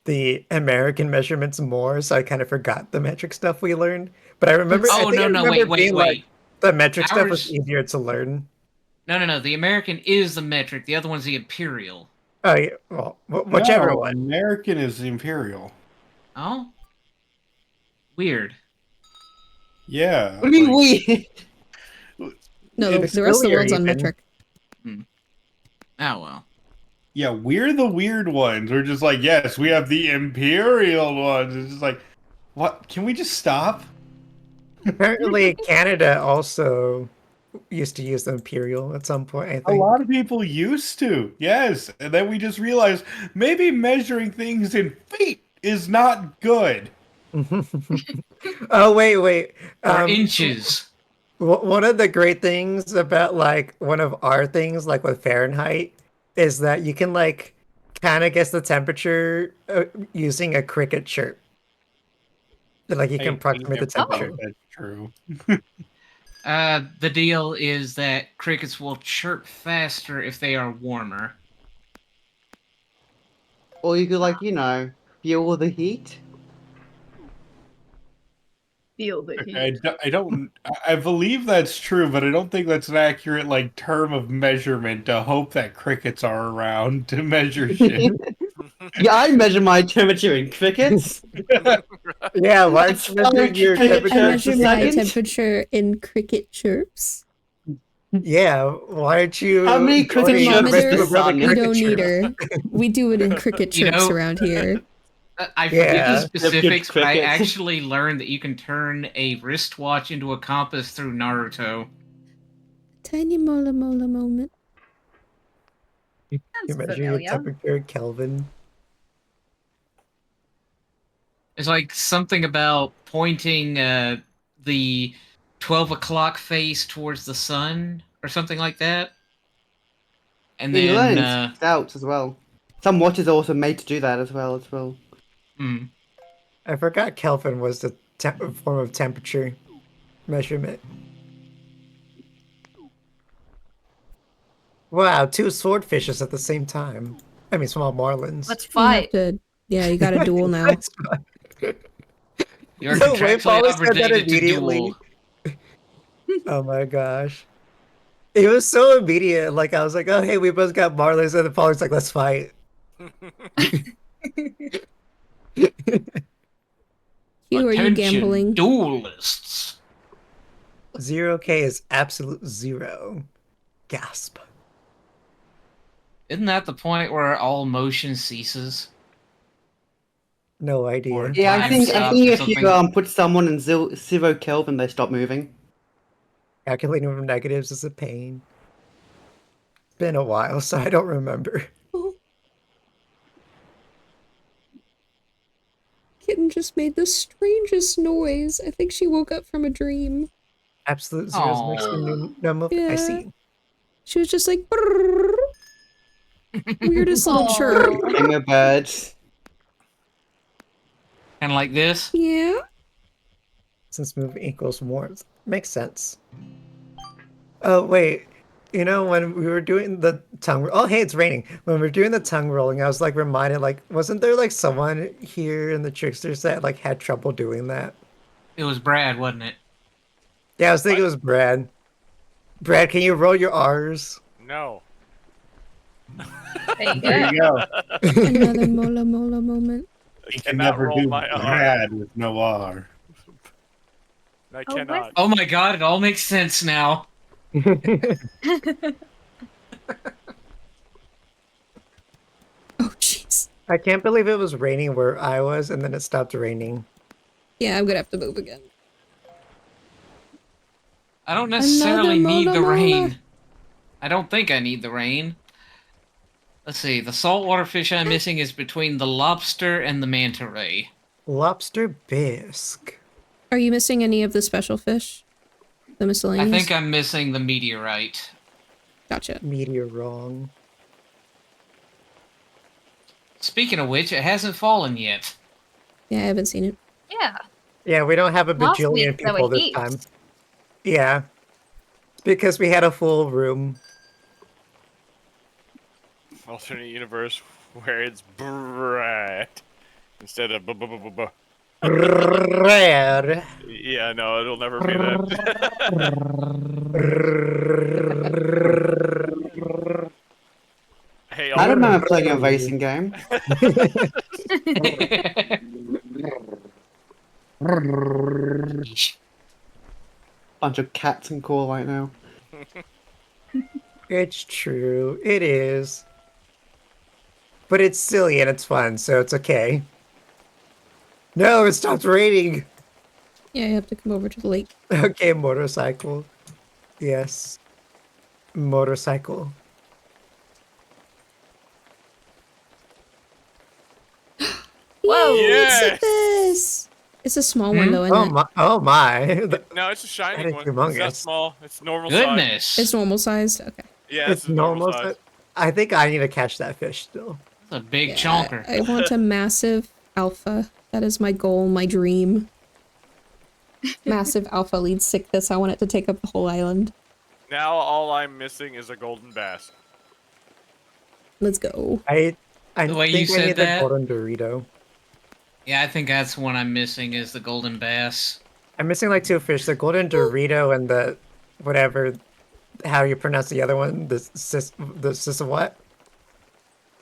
the American measurements more, so I kind of forgot the metric stuff we learned. But I remember. Oh, wait. Like, the metric stuff was Ours- easier to learn. No. The American is the metric. The other one's the imperial. Oh, yeah. Well, whichever one. American is the imperial. Oh? Weird. Yeah. What do you mean weird? No, the rest of the world's on metric. Oh, well. Yeah, we're the weird ones. We're just like, yes, we have the imperial ones. It's just like, what? Can we just stop? Apparently, Canada also used to use the imperial at some point, I think. A lot of people used to, yes. And then we just realized maybe measuring things in feet is not good. Oh, wait. Or inches. One of the great things about, like, one of our things, like with Fahrenheit, is that you can, like, kind of guess the temperature using a cricket chirp. Like, you can approximate the temperature. Oh, that's true. The deal is that crickets will chirp faster if they are warmer. Or you could, like, feel the heat. Feel the heat. I believe that's true, but I don't think that's an accurate, like, term of measurement to hope that crickets are around to measure shit. Yeah, I measure my temperature in crickets. Yeah, why don't you measure your I temperature? measure my temperature in cricket chirps. Yeah, why aren't you? How many cricket chirps Thermometer, does we don't need her. We do it in cricket chirps around here. I forget the specifics, but I actually learned that you can turn a wristwatch into a compass through Naruto. Tiny mola moment. You measure your temperature, Kelvin. It's like something about pointing the 12 o'clock face towards the sun, or something like that. And then out as well. Some watches are also made to do that as well. I forgot Kelvin was the form of temperature measurement. Wow, 2 swordfishes at the same time. I mean, small marlins. Let's fight. You got a duel now. You're contractually obligated to duel. Oh my gosh. It was so immediate. Like, I was like, oh, hey, we both got marlins. And the Polly's like, let's fight. Hugh, are you gambling? Duelists. 0K is absolute 0. Gasp. Isn't that the point where all motion ceases? No idea. Yeah, I think if you put someone in 0 Kelvin, they stop moving. Calculating from negatives is a pain. It's been a while, so I don't remember. Kitten just made the strangest noise. I think she woke up from a dream. Absolute 0's maximum number I see. She was just like, weirdest little chirp. King of birds. Kind of like this? Yeah. Since movement equals warmth. Makes sense. Oh, wait. You know, when we were doing the tongue... Oh, hey, it's raining. When we were doing the tongue rolling, I was, like, reminded, like, wasn't there, like, someone here in the Tricksters that, like, had trouble doing that? It was Brad, wasn't it? Yeah, I was thinking it was Brad. Brad, can you roll your R's? No. There you go. Another mola moment. You can never do Brad with no R. I cannot. Oh my god, it all makes sense now. Oh, jeez. I can't believe it was raining where I was, and then it stopped raining. Yeah, I'm gonna have to move again. I don't necessarily need the rain. I don't think I need the rain. Let's see, the saltwater fish I'm missing is between the lobster and the manta ray. Lobster bisque. Are you missing any of the special fish? The miscellaneous? I think I'm missing the meteorite. Gotcha. Meteor wrong. Speaking of which, it hasn't fallen yet. Yeah, I haven't seen it. Yeah. Yeah, we don't have a Last bajillion week, there people were this heaps. time. Yeah. Because we had a full room. Alternate universe where it's Brad instead of Rare. Yeah, no, it'll never be that. Hey, I don't remember playing a racing game. Bunch of cats and call right now. It's true. It is. But it's silly and it's fun, so it's okay. No, it stopped raining. Yeah, you have to come over to the lake. Okay, motorcycle. Yes. Motorcycle. Whoa! Yes! Look at this! It's a small one though, isn't Oh it? my! Oh my! No, it's a shining That is one. It's not humongous. small. It's normal Goodness. size. It's normal sized? Okay. Yeah, It's it's normal normal. size. I think I need to catch that fish still. It's a big Yeah, chonker. I want a massive alpha. That is my goal, my dream. Massive alpha leads sickness. I want it to take up the whole island. Now all I'm missing is a golden bass. Let's go. I The way think you I said need that? the golden Dorito. Yeah, I think that's one I'm missing is the golden bass. I'm missing like 2 fish: the golden Dorito and the whatever, how you pronounce the other one, the sis of what?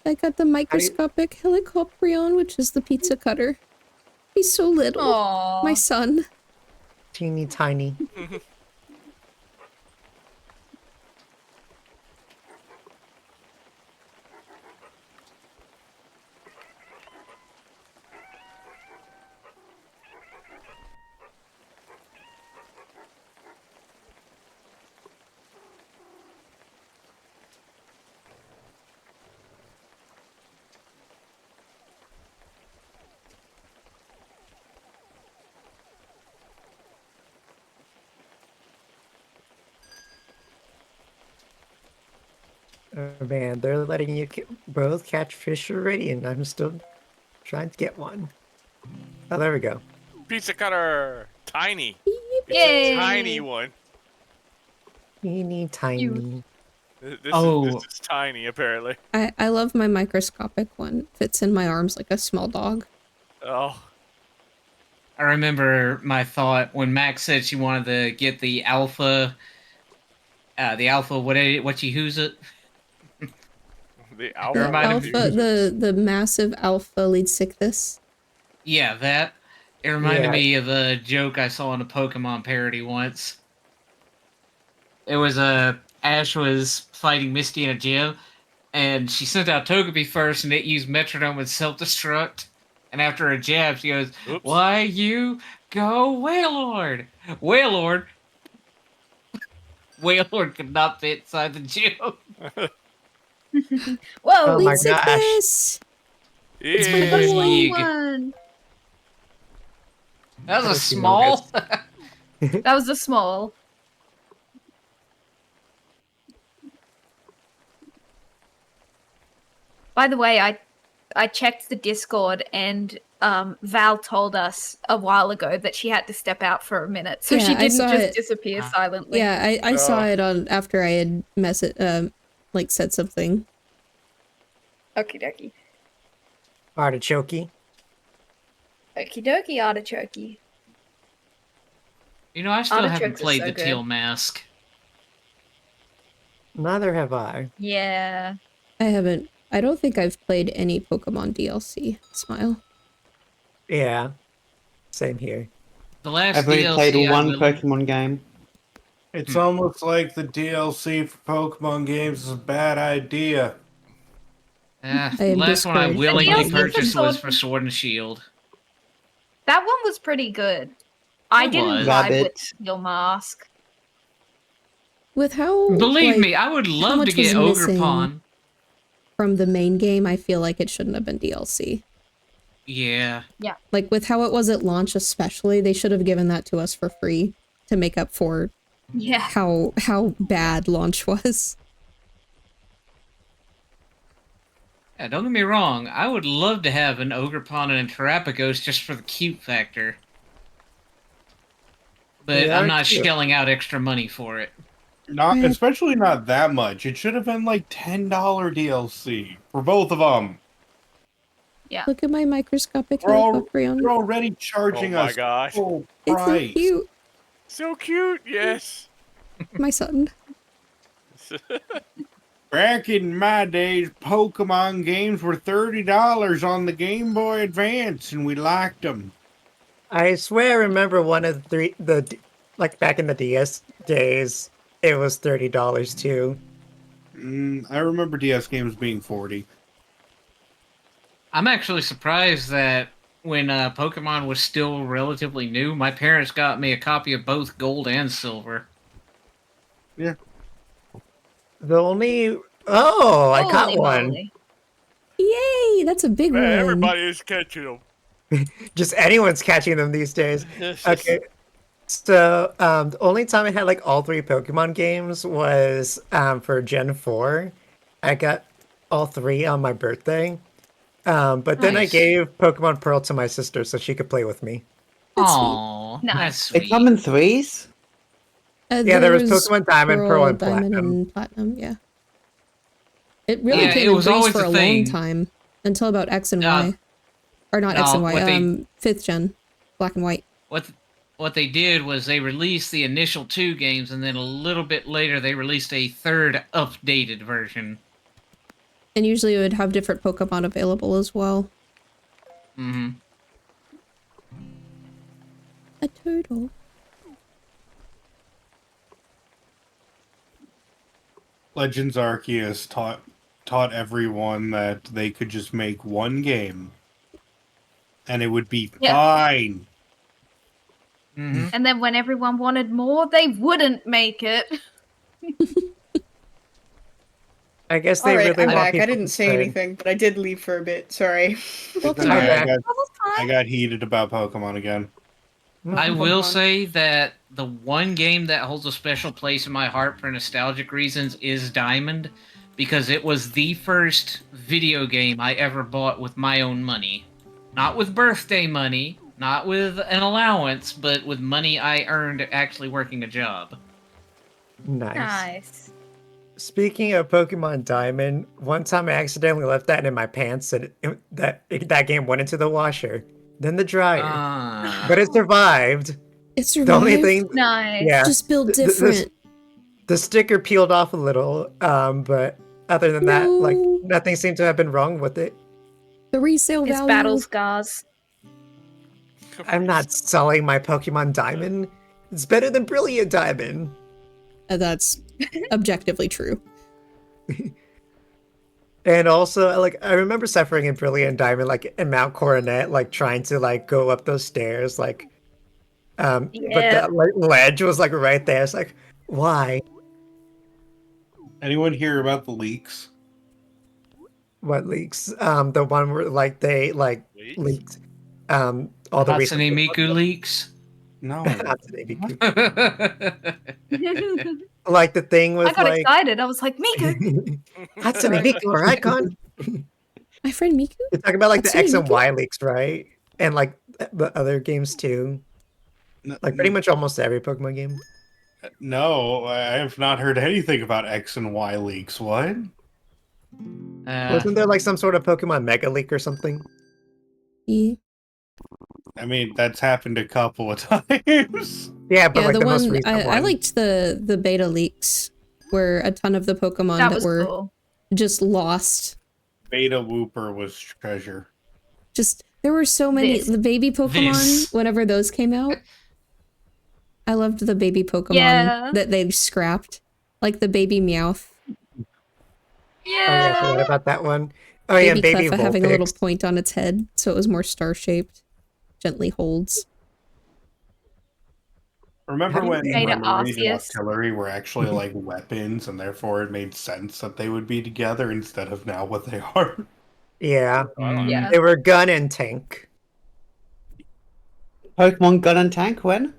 I got the microscopic helicoprion, which is the pizza cutter. He's so little. Aww. My son. Teeny tiny. Oh man, they're letting you both catch fish already, and I'm still trying to get one. Oh, there we go. Pizza cutter! Tiny. It's Yay! a tiny one. Teeny tiny. This Oh. is tiny, apparently. I love my microscopic one. Fits in my arms like a small dog. Oh. I remember my thought when Max said she wanted to get the alpha, what you who's it? The The alpha. the massive alpha leads sickness. Yeah, that. It reminded Yeah. me of a joke I saw in a Pokemon parody once. It was Ash was fighting Misty in a gym, and she sent out Togepi first, and it used Metronome and self-destruct. And after a jab, she goes, Oops. "Why you go, Wailord? Wailord." Wailord could not fit inside the gym. Whoa! Oh my Lead gosh. sickness! It's my boy. Yeeg. One. That was a That is small. That was a small. By the way, I checked the Discord and Val told us a while ago that she had to step out for a minute, so Yeah, she I didn't saw just it. disappear silently. Yeah, I saw Oh. it on after I had like said something. Okie dokie. Artichoke. Okie dokie, artichoke. You know, I still haven't Artichokes are played so the good. Teal Mask. Neither have I. Yeah. I haven't. I don't think I've played any Pokemon DLC. Smile. Yeah. Same here. The last I've only DLC played I one will- Pokemon game. It's almost like the DLC for Pokemon games is a bad idea. I the am last one I discouraged. willingly The DLC for purchased was Sword- for Sword and Shield. That one was pretty good. I It didn't was. vibe Rabbit. with your mask. With how Believe like, me, I would how love to much get was missing Ogerpon. from the main game, I feel like it shouldn't have been DLC. Yeah. Like with how it was at launch especially, they should have given that to us for free to make up for Yeah. how bad launch was. Yeah, don't get me wrong, I would love to have an Ogerpon and a Terrapagos just for the cute factor. But They I'm are not cute. shelling out extra money for it. especially not that much. It should have been like $10 DLC for both of them. Yeah. Look at my microscopic They're Helicoprion. already charging us full It's so price. cute. So cute, yes. My son. Back in my days, Pokemon games were $30 on the Game Boy Advance, and we liked them. I swear I remember one of like back in the DS days, it was $30 too. I remember DS games being 40. I'm actually surprised that when Pokemon was still relatively new, my parents got me a copy of both Gold and Silver. Yeah. The only I caught Holy one. moly. Yay! That's a big one. Everybody is catching them. Just anyone's catching them these days. Okay. So the only time I had like all 3 Pokemon games was for Gen 4. I got all 3 on my birthday. But then I gave Pokemon Pearl to my sister so she could play with me. Oh, that's sweet. They come in 3s? Yeah, there was Pokemon Diamond, Pearl, and Diamond Platinum. and Platinum, yeah. It really came in threes for a long time. Until about X and Y. Or not X and Y, 5th gen. Black and White. What they did was they released the initial 2 games, and then a little bit later they released a 3rd updated version. And usually it would have different Pokemon available as well. Mm-hmm. A turtle. Legends Arceus taught everyone that they could just make one game, and it would be fine. Mm-hmm. And then when everyone wanted more, they wouldn't make it. I guess they Alright, really I'm want back. I people didn't to say play. anything, but I did leave for a bit. Sorry. I got heated about Pokemon again. I will say that the one game that holds a special place in my heart for nostalgic reasons is Diamond, because it was the first video game I ever bought with my own money. Not with birthday money, not with an allowance, but with money I earned actually working a job. Nice. Speaking of Pokemon Diamond, one time I accidentally left that in my pants and that game went into the washer, then the dryer. But it survived. It survived? The only thing, Nice. yeah, Just build different. The sticker peeled off a little, but other than that, like, nothing seemed to have been wrong with it. The resale It's value. battle scars. I'm not selling my Pokemon Diamond. It's better than Brilliant Diamond. That's objectively true. And also, like, I remember suffering in Brilliant Diamond, like, in Mount Coronet, like, trying to, like, go up those stairs, like, but that like, ledge was, like, right there. It's like, why? Anyone hear about the leaks? What leaks? The one where, like, they, like, leaked, all the recent... Hatsune Miku leaks? No. Hatsune Miku. Like the thing with, I got like... excited. I was like, Miku! Hatsune Miku, or Icon. My friend Miku? You're talking about, like, Hatsune the X and Miku? Y leaks, right? And, like, the other games, too. Like, pretty much almost every Pokemon game. No, I have not heard anything about X and Y leaks. What? Wasn't there, like, some sort of Pokemon Mega Leak or something? Yeah. I mean, that's happened a couple of times. Yeah, but like the most one recent I liked the beta leaks where a ton of the Pokemon that were cool. just lost. Beta Wooper was treasure. Just there were so many the baby Pokemon whenever those came out. I loved the baby Pokemon that they scrapped, like the baby Meowth. Yeah. Oh, yeah, I forgot about that one. Oh yeah, baby Cleffa having a little Vulpix. point on its head, so it was more star-shaped. Gently holds. Remember when Beta Marines and Arceus. artillery were actually like weapons, and therefore it made sense that they would be together instead of now what they are? Yeah. Yeah. They were gun and tank. Pokemon Gun and Tank when?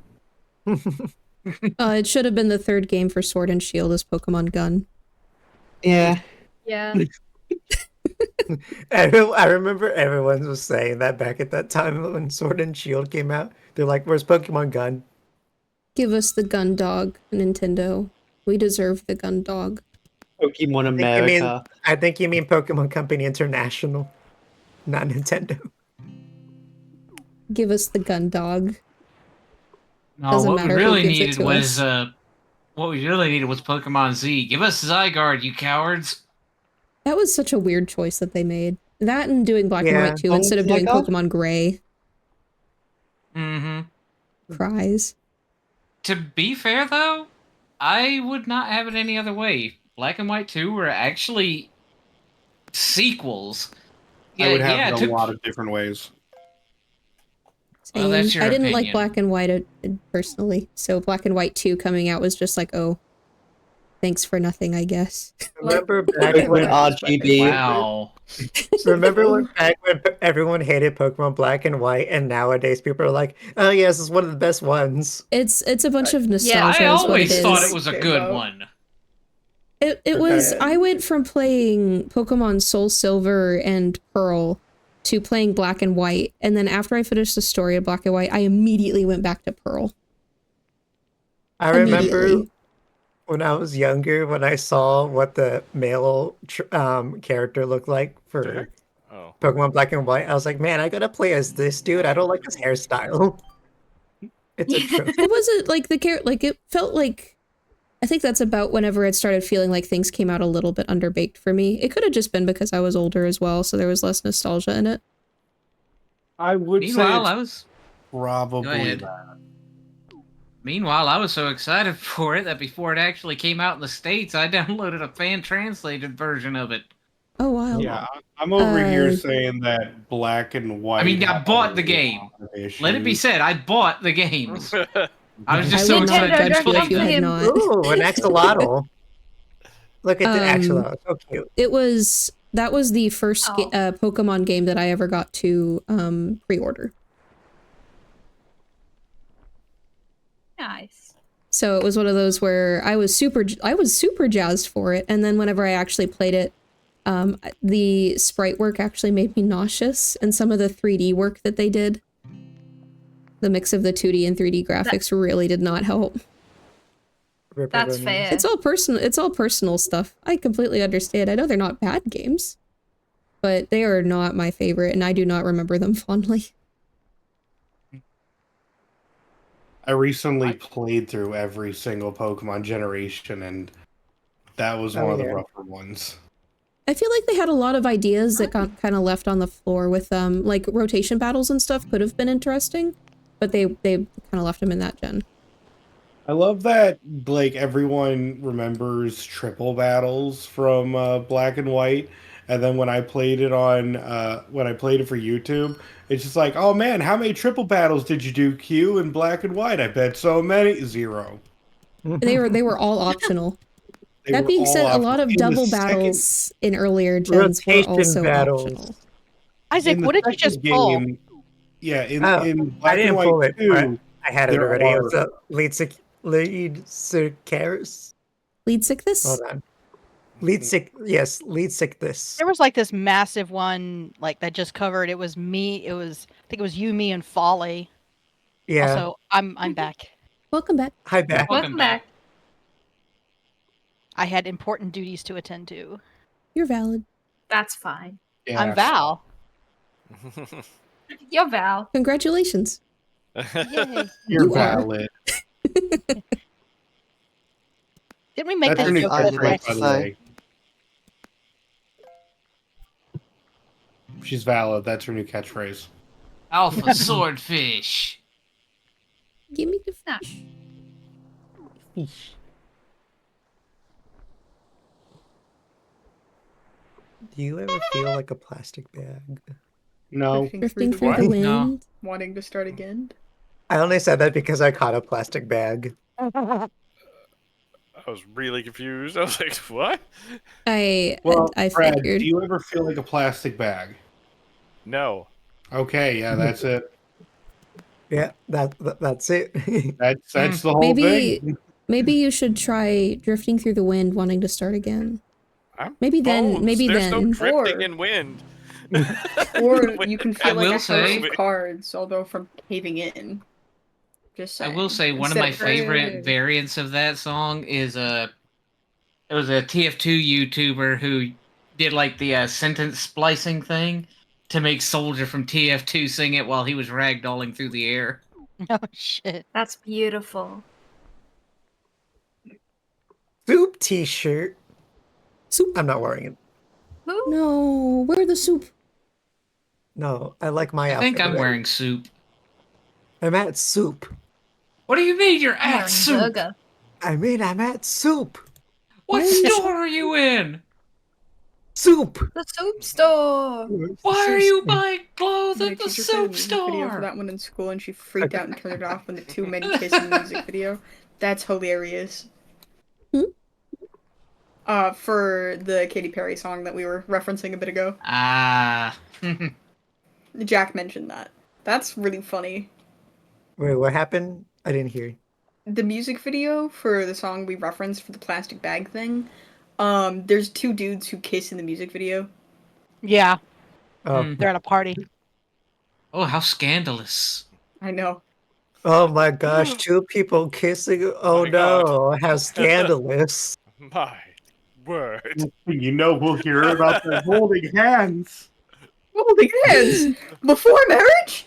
It should have been the third game for Sword and Shield as Pokemon Gun. Yeah. Yeah. I remember everyone was saying that back at that time when Sword and Shield came out. They're like, where's Pokemon Gun? Give us the gun dog, Nintendo. We deserve the gun dog. Pokemon America. I think you mean Pokemon Company International, not Nintendo. Give us the gun dog. No, Doesn't what we matter really who gives it needed to was us. what we really needed was Pokemon Z. Give us Zygarde, you cowards. That was such a weird choice that they made. That and doing Black and Yeah. White 2 instead of doing Pokemon Gray. Mm-hmm. Cries. To be fair, though, I would not have it any other way. Black and White 2 were actually sequels. I would have it a lot of different ways. Well, that's your I didn't opinion. like Black and White personally, so Black and White 2 coming out was just like, oh, thanks for nothing, I guess. Remember back when RGB. Wow. Remember when back when everyone hated Pokemon Black and White, and nowadays people are like, "Oh yes, it's one of the best ones." It's a bunch of nostalgia. I is what always it thought is. it was a good one. It was. I went from playing Pokemon Soul Silver and Pearl to playing Black and White, and then after I finished the story of Black and White, I immediately went back to Pearl. I remember when I was younger, when I saw what the male character looked like for Pokemon Black and White, I was like, man, I gotta play as this dude. I don't like his hairstyle. It's atrocious. It wasn't like the character. Like it felt like. I think that's about whenever it started feeling like things came out a little bit underbaked for me. It could have just been because I was older as well, so there was less nostalgia in it. I would Meanwhile, say I was probably that. Meanwhile, I was so excited for it that before it actually came out in the States, I downloaded a fan-translated version of it. Oh, wow. Yeah, I'm over here saying that Black and White... I mean, I bought the game. Let it be said, I bought the games. I was just so excited to play them. Ooh, an axolotl. Look at the axolotl. So cute. That was the first Pokemon game that I ever got to pre-order. Nice. So it was one of those where I was super jazzed for it, and then whenever I actually played it, the sprite work actually made me nauseous, and some of the 3D work that they did. The mix of the 2D and 3D graphics really did not help. That's fair. It's all personal stuff. I completely understand. I know they're not bad games, but they are not my favorite, and I do not remember them fondly. I recently played through every single Pokemon generation, and that was one of the rougher ones. I feel like they had a lot of ideas that got kind of left on the floor with like rotation battles and stuff could have been interesting. But they kind of left them in that gen. I love that like everyone remembers triple battles from Black and White, and then when I played it for YouTube, it's just like, oh man, how many triple battles did you do, Q, in Black and White? I bet so many. 0. They were all optional. That being said, a lot of double battles in earlier gens were also optional. Isaac, what did you just pull? Yeah, in I Black didn't and White pull it. 2, I had it already. It was a lead sickness. Lead sickness? Hold on. Lead sickness. There was like this massive one like that just covered. It was me. I think it was you, me, and Folly. Yeah. Also, I'm back. Welcome back. Hi, back. Welcome back. I had important duties to attend to. You're valid. That's fine. Yeah. I'm Val. You're Val. Congratulations. Yay. You're valid. Didn't we make That's that her new joke? catchphrase, by the way. She's valid. That's her new catchphrase. Alpha swordfish. Give me the fish. Do you ever feel like a plastic bag? No. Drifting through the wind. No. Wanting to start again? I only said that because I caught a plastic bag. I was really confused. I was like, what? I Brad, figured. do you ever feel like a plastic bag? No. Okay, yeah, that's it. Yeah, that's it. That's the whole thing. Maybe you should try drifting through the wind, wanting to start again. Maybe There's then. no drifting in wind. Or you can feel I like will a say- house of cards, although from caving in. Just I saying. will say one of my favorite variants of that song is it was a TF2 YouTuber who did like the sentence splicing thing to make Soldier from TF2 sing it while he was ragdolling through the air. Oh shit. That's beautiful. Soup t-shirt. Soup. I'm not wearing it. Who? No, wear the soup. No, I like my I outfit. think I'm already. wearing soup. I'm at soup. What do you mean you're I'm at wearing soup? burger. I mean, I'm at soup. What store are you in? Soup. The soup store. Why are you buying clothes My at the teacher played a soup music video for store? that one in school, and she freaked out and turned it off when the two men kiss in the music video. That's hilarious. For the Katy Perry song that we were referencing a bit ago. Ah. Jack mentioned that. That's really funny. Wait, what happened? I didn't hear. The music video for the song we referenced for the plastic bag thing, there's two dudes who kiss in the music video. Yeah. Oh. They're at a party. Oh, how scandalous. I know. Oh my gosh, two people kissing. Oh My no, how scandalous. My word. You know, we'll hear about the holding hands. Holding hands before marriage?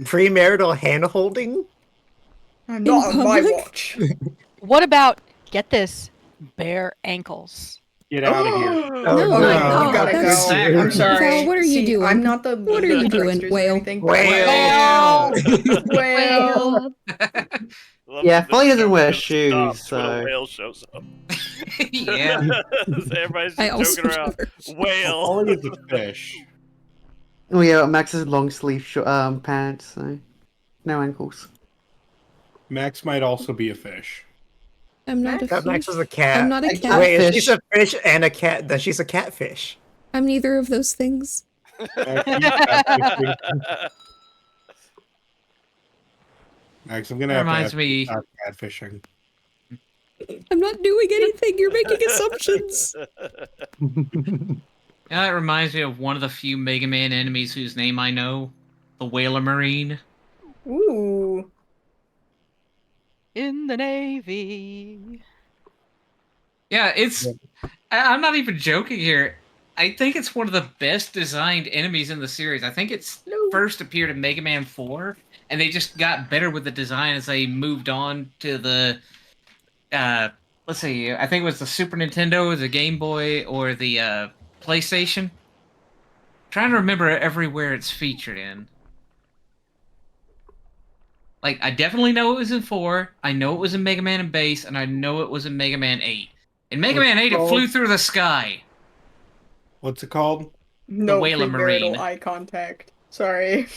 Premarital hand holding? Not on my watch. What about, get this, bare ankles? Get out of here. Oh, No, Okay, no. you gotta that's- go. I'm sorry. Val, what are you doing? I'm not the What are leader you of doing, Tricksters or whale? anything. Whale. Whale. Love Yeah, that Foley the doesn't wear show shoes, stops when a so. whale shows up. Yeah. Everybody's I just also joking around. Whale. All is a fish. Oh yeah, Max has long sleeve pants, so no ankles. Max might also be a fish. I'm not a That Max fish. is a cat. I'm not a A cat. Wait, if catfish. she's a fish and a cat, then she's a catfish. I'm neither of those things. Max, you catfishing. Max, I'm gonna That have to reminds ask me. you about catfishing. I'm not doing anything. You're making assumptions. Yeah, that reminds me of one of the few Mega Man enemies whose name I know, the Whaler Marine. Ooh. In the Navy. Yeah, I'm not even joking here. I think it's one of the best designed enemies in the series. I think it's first appeared in Mega Man 4, and they just got better with the design as they moved on to the let's see, I think it was the Super Nintendo, the Game Boy, or the PlayStation. Trying to remember everywhere it's featured in. Like, I definitely know it was in 4, I know it was in Mega Man and Base, and I know it was in Mega Man 8. In Mega Man 8, it flew through the sky. What's it called? No Whaler premarital Marine. eye contact. Sorry.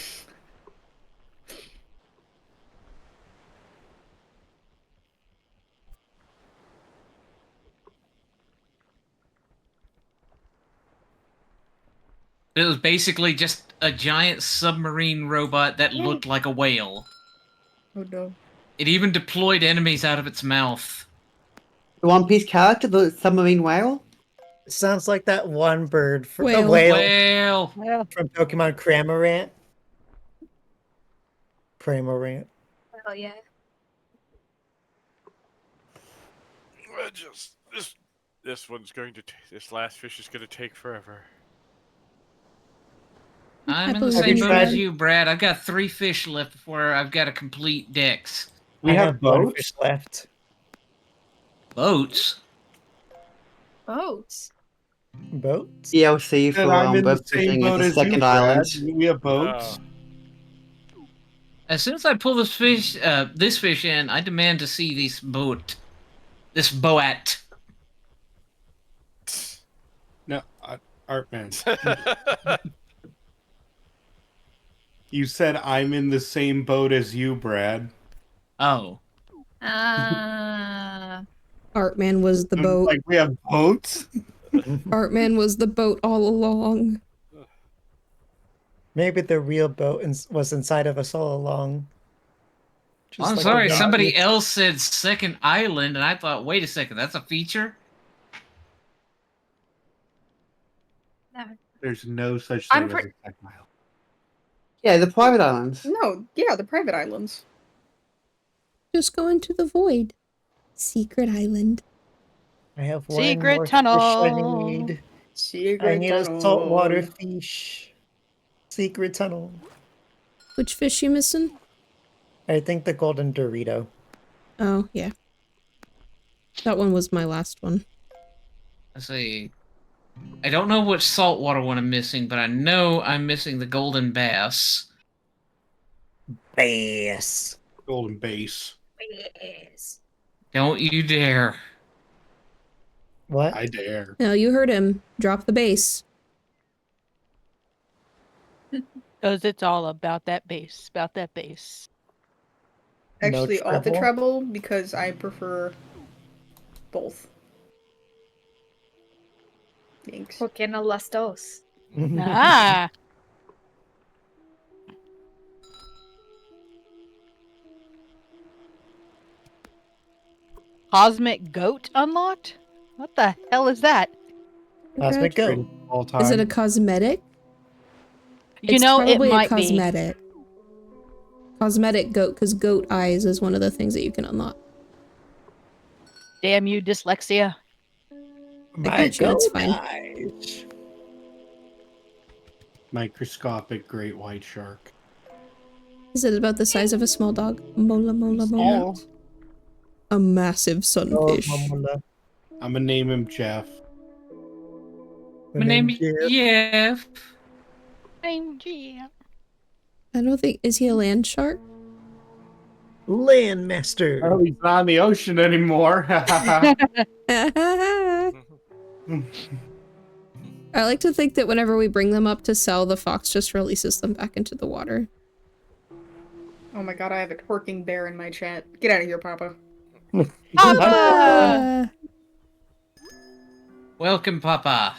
It was basically just a giant submarine robot that looked like a whale. Oh no. It even deployed enemies out of its mouth. The One Piece character, the submarine whale? Sounds like that one bird from Whale. Whale! from Pokemon Cramorant. Cramorant. Oh yeah. Just this one's going to this last fish is going to take forever. I'm in the believe same you, boat Brad. as you, Brad. I've got 3 fish left before I've got to complete Dex. We I have one boats? fish left. Boats? Boats. Boats? DLC for And I'm in the Webfishing same boat at the as you, second Brad. island. We have boats. As soon as I pull this fish in, I demand to see this boat. This boat. No, Artman. You said I'm in the same boat as you, Brad. Oh. Artman was the boat. Like we have boats? Artman was the boat all along. Maybe the real boat was inside of us all along. Just I'm like sorry, the somebody Nautilus. else said second island, and I thought, wait a second, that's a feature? There's no such I'm thing as a second island. Yeah, the private islands. No, yeah, the private islands. Just go into the void. Secret island. I have Secret one more tunnel. fish I need. Secret I need tunnel. a saltwater fish. Secret tunnel. Which fish you missing? I think the golden Dorito. Oh, yeah. That one was my last one. Let's see. I don't know which saltwater one I'm missing, but I know I'm missing the golden bass. Bass. Golden base. Yes. Don't you dare. What? I dare. No, you heard him. Drop the bass. Because it's all about that bass. About that bass. Actually, No all the treble? treble because I prefer both. Thanks. ¿Por qué no las dos? Ah. Cosmic goat unlocked? What the hell is that? Cosmic goat. All time. Is it a cosmetic? You It's know, it probably might a cosmetic. Cosmetic goat, because goat eyes is one of the things that you can unlock. be. Damn you, dyslexia. I got you, it's fine. Eyes. Microscopic great white shark. Is it about the size of a small dog? Mola, mola, mola. A massive sunfish. Momola. I'm gonna name him Jeff. My name is Jeff. I'm Gia. I don't think... Is he a land shark? Landmaster. Oh, he's not in the ocean anymore. I like to think that whenever we bring them up to sell, the fox just releases them back into the water. Oh my god, I have a twerking bear in my chat. Get out of here, Papa. Papa! Welcome, Papa.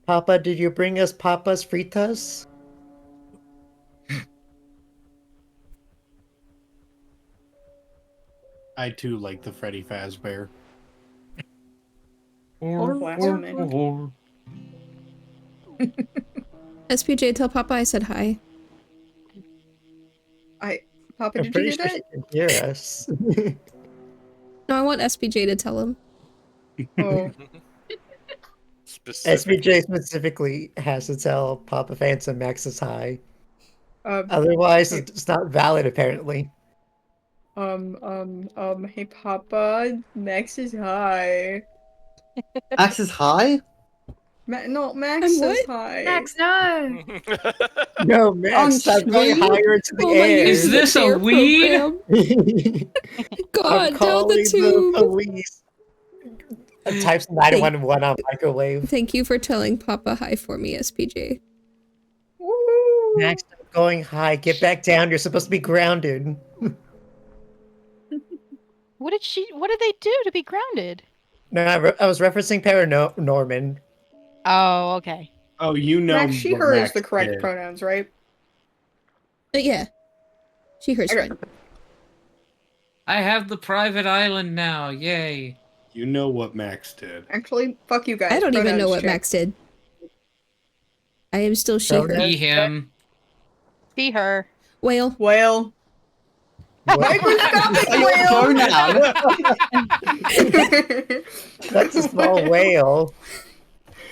Papa, did you bring us Papa's fritas? I too like the Freddy Fazbear. Or blasphemy. SPJ, tell Papa I said hi. Papa, I'm did you pretty do sure that? she can hear us. No, I want SPJ to tell him. Oh. SBJ specifically has to tell Papa Phantom Max is high. Hey, Otherwise, it's not valid, apparently. hey, Papa, Max is high. Max is high? No, Max And says what? hi. Max, no. No, Max, stop going higher into the Oh my air. Is this a weed? God, I'm tell the calling tube. police. Types 911 on microwave. Thank you for telling Papa hi for me, SPJ. Woo! Max, stop going high. Get back down. You're supposed to be grounded. What did they do to be grounded? No, I was referencing Paranorman. Oh, okay. Oh, you know. Max, she, what her is Max the correct did. pronouns, right? But yeah. She, her's Okay. fine. I have the private island now. Yay. You know what Max did. Actually, fuck you guys. I don't even know Pronouns what check. Max did. I am still she, her. Be him. See her. Whale. Whale. Microscopic whale. That's a small whale.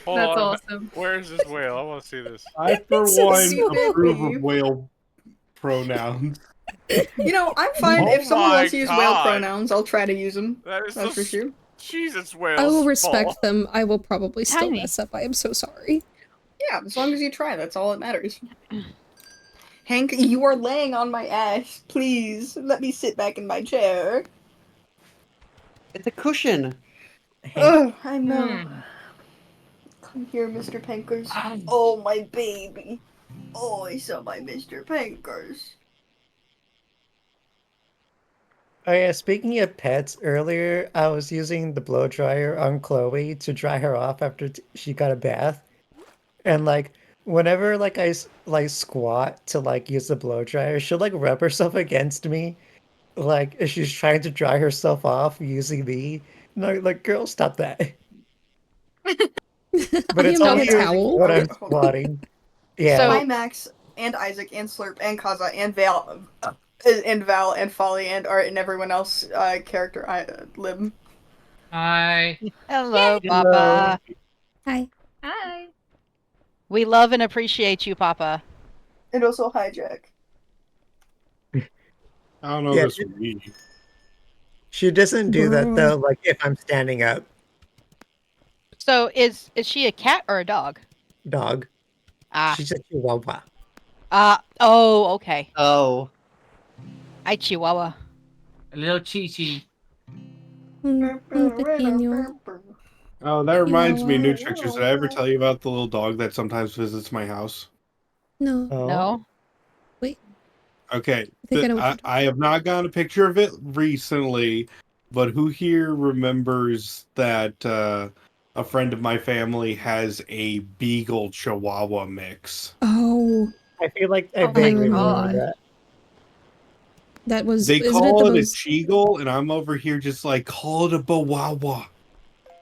Hold That's on. awesome. Where's this whale? I want to see this. I, for It's so one, small. approve of whale pronouns. You know, I'm fine Oh if someone my wants to use whale God. pronouns. I'll try to use them. That is That's for sure. Jesus, whale. I will respect them. I will probably still Tiny. mess up. I am so sorry. Yeah, as long as you try, that's all that matters. Hank, you are laying on my ass. Please, let me sit back in my chair. It's a cushion. Oh, I know. Come here, Mr. Pankers. Oh, my baby. Oh, I saw my Mr. Pankers. Oh yeah, speaking of pets, earlier I was using the blow dryer on Chloe to dry her off after she got a bath, and like whenever like I squat to like use the blow dryer, she'll like rub herself against me, like if she's trying to dry herself off using me. No, like girl, stop that. But it's You know only the towel? when I'm squatting. Yeah. So, hi, Max, and Isaac, and Slurp, and Kaza, and Val, and Folly, and Art, and everyone else character Lib. Hi. Hello, Hello. Papa. Hi. Hi. We love and appreciate you, Papa. And also hi, Jack. I don't know this would be. She doesn't do that though, like if I'm standing up. So is she a cat or a dog? Dog. Ah. She's a chihuahua. Oh, okay. Oh. Hi, Chihuahua. A little Chi-Chi. Oh, that reminds me, New Tricksters. Did I ever tell you about the little dog that sometimes visits my house? No. Oh. No. Wait. Okay. I have not gotten a picture of it recently, but who here remembers that a friend of my family has a Beagle Chihuahua mix? Oh. I feel like I Oh my vaguely God. remember that. That was. They isn't call it it the a most... Cheagle, and I'm over here just like, call it a Bawawa.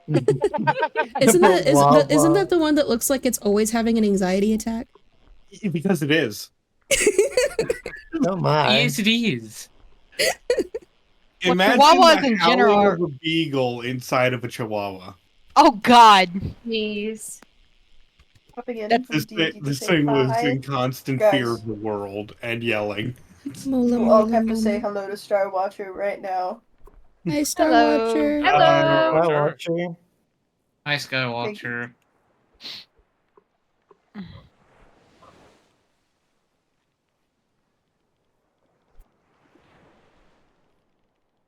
Isn't that the one that looks like it's always having an anxiety attack? Because it is. Oh my. Yes, it is. Imagine Chihuahuas the in howling general of a beagle inside of a Chihuahua. Oh, God. Jeez. This thing was in constant fear of the world and yelling. I'll have to say hello to Star Watcher right now. Hi, Star Hello. Watcher. Hello. Watcher. Hi, Skywatcher.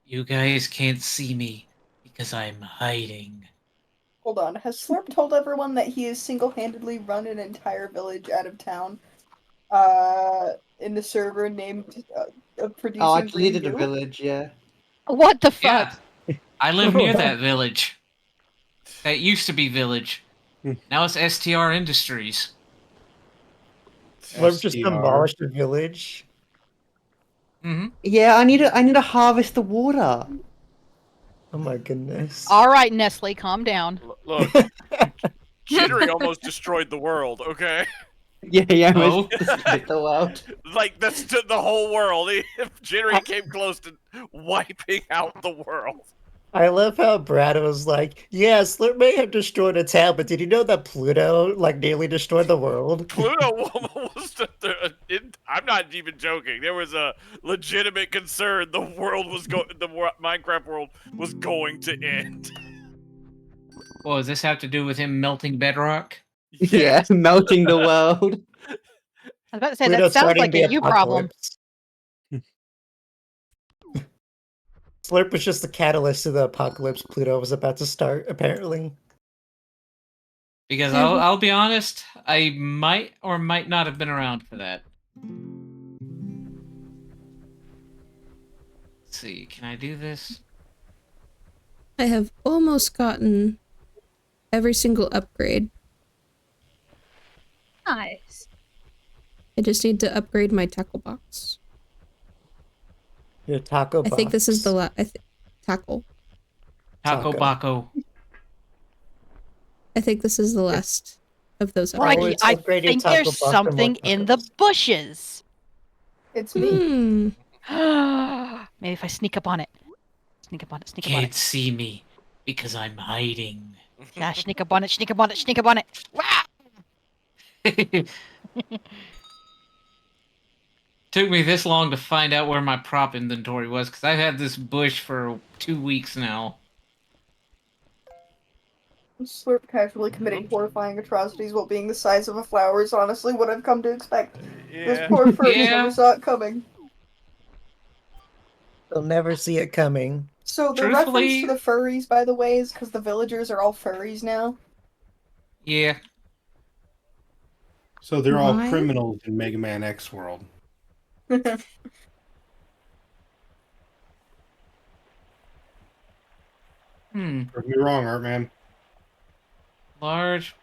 You guys can't see me because I'm hiding. Hold on. Has Slurp told everyone that he has single-handedly run an entire village out of town? In the server named Producing Oh, I Green deleted a Goo? village, yeah. What the fuck? Yeah, I live near that village. That used to be village. Now it's STR Industries. Slurp just demolished the village. Mm-hmm. Yeah, I need to harvest the water. Oh my goodness. All right, Nestle, calm down. Look, Jittery almost destroyed the world. Okay. Yeah, Oh. destroyed the world. Like that's the whole world. If Jittery came close to wiping out the world. I love how Brad was like, yeah, Slurp may have destroyed a town, but did you know that Pluto, like, nearly destroyed the world? Pluto was I'm not even joking. There was a legitimate concern the Minecraft world was going to end. Well, does this have to do with him melting bedrock? Yeah, melting the world. I was about to say, Pluto's that sounds starting like the a you problem. apocalypse. Slurp was just the catalyst to the apocalypse Pluto was about to start, apparently. Because I'll be honest, I might or might not have been around for that. Let's see, can I do this? I have almost gotten every single upgrade. Nice. I just need to upgrade my tackle box. Your taco box. I think this is the tackle. Taco Baco. I think this is the last of those upgrades. Frankie, I think there's something in the bushes. It's me. Maybe if I sneak up on it. Sneak up on it, sneak up on Can't it. see me because I'm hiding. Yeah, sneak up on it, sneak up on it, sneak up on it. Took me this long to find out where my prop inventory was, because I've had this bush for 2 weeks now. Slurp casually committing horrifying atrocities while being the size of a flower is honestly what I've come to expect. Those poor furries never saw it coming. They'll never see it coming. So the reference to the furries, by the way, is because the villagers are all furries now. Yeah. So they're all criminals in Mega Man X world. Prove me wrong, Art Man. Large.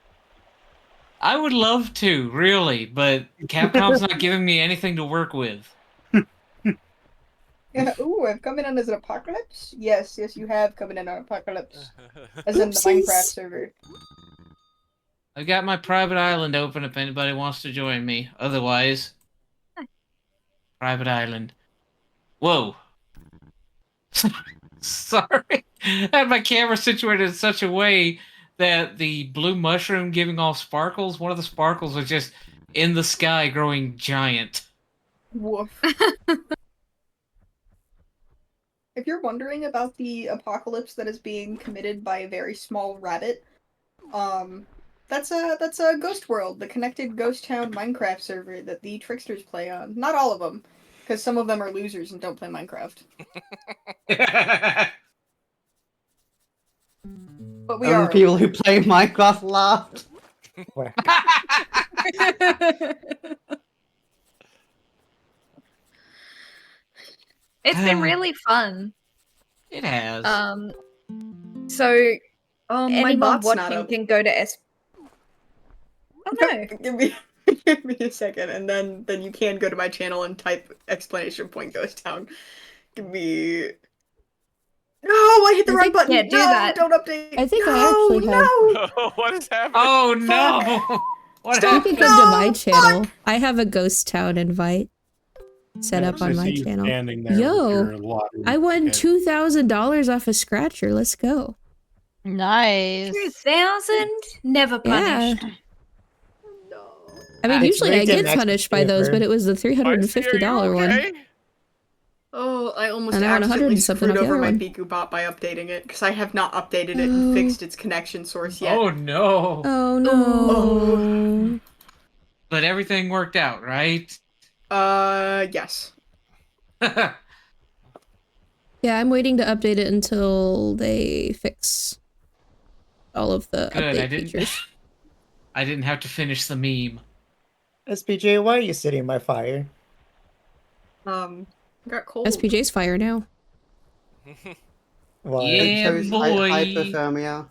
I would love to, really, but Capcom's not giving me anything to work with. Yeah, ooh, I've come in on as an apocalypse? Yes, you have come in on an apocalypse. As in the Minecraft server. I got my private island open if anybody wants to join me. Otherwise, private island. Whoa. Sorry. I had my camera situated in such a way that the blue mushroom giving off sparkles, one of the sparkles was just in the sky growing giant. Woof. If you're wondering about the apocalypse that is being committed by a very small rabbit, that's a Ghost World, the connected ghost town Minecraft server that the Tricksters play on. Not all of them, because some of them are losers and don't play Minecraft. But we are people who play Minecraft laughed. It's been really fun. It has. So my anyone bot's not watching up. can go to Oh no. Give me a second, and then you can go to my channel and type exclamation point ghost town. Give me. No, I hit the right button. Yeah, do that. Don't update. I think no, I actually have. Oh, what is happening? Oh no! What You happened? can come to my channel. I have a ghost town invite set up on I my see you channel. standing there with Yo, your lottery I won ticket. $2,000 off a scratcher. Let's go. Nice. 2,000? Never punished. I mean, It's usually I rigged in get punished by those, but it was the $350 one. Oh, I almost And I won 100 accidentally and something screwed off the over other my one. Biku bot by updating it, because I have not updated it and fixed its connection source yet. Oh no! Oh no! But everything worked out, right? Yes. Yeah, I'm waiting to update it until they fix all of the Good. update features. I didn't have to finish the meme. SPJ, why are you sitting by fire? Got cold. SPJ's fire now. Why? Yeah, boy. Hypothermia.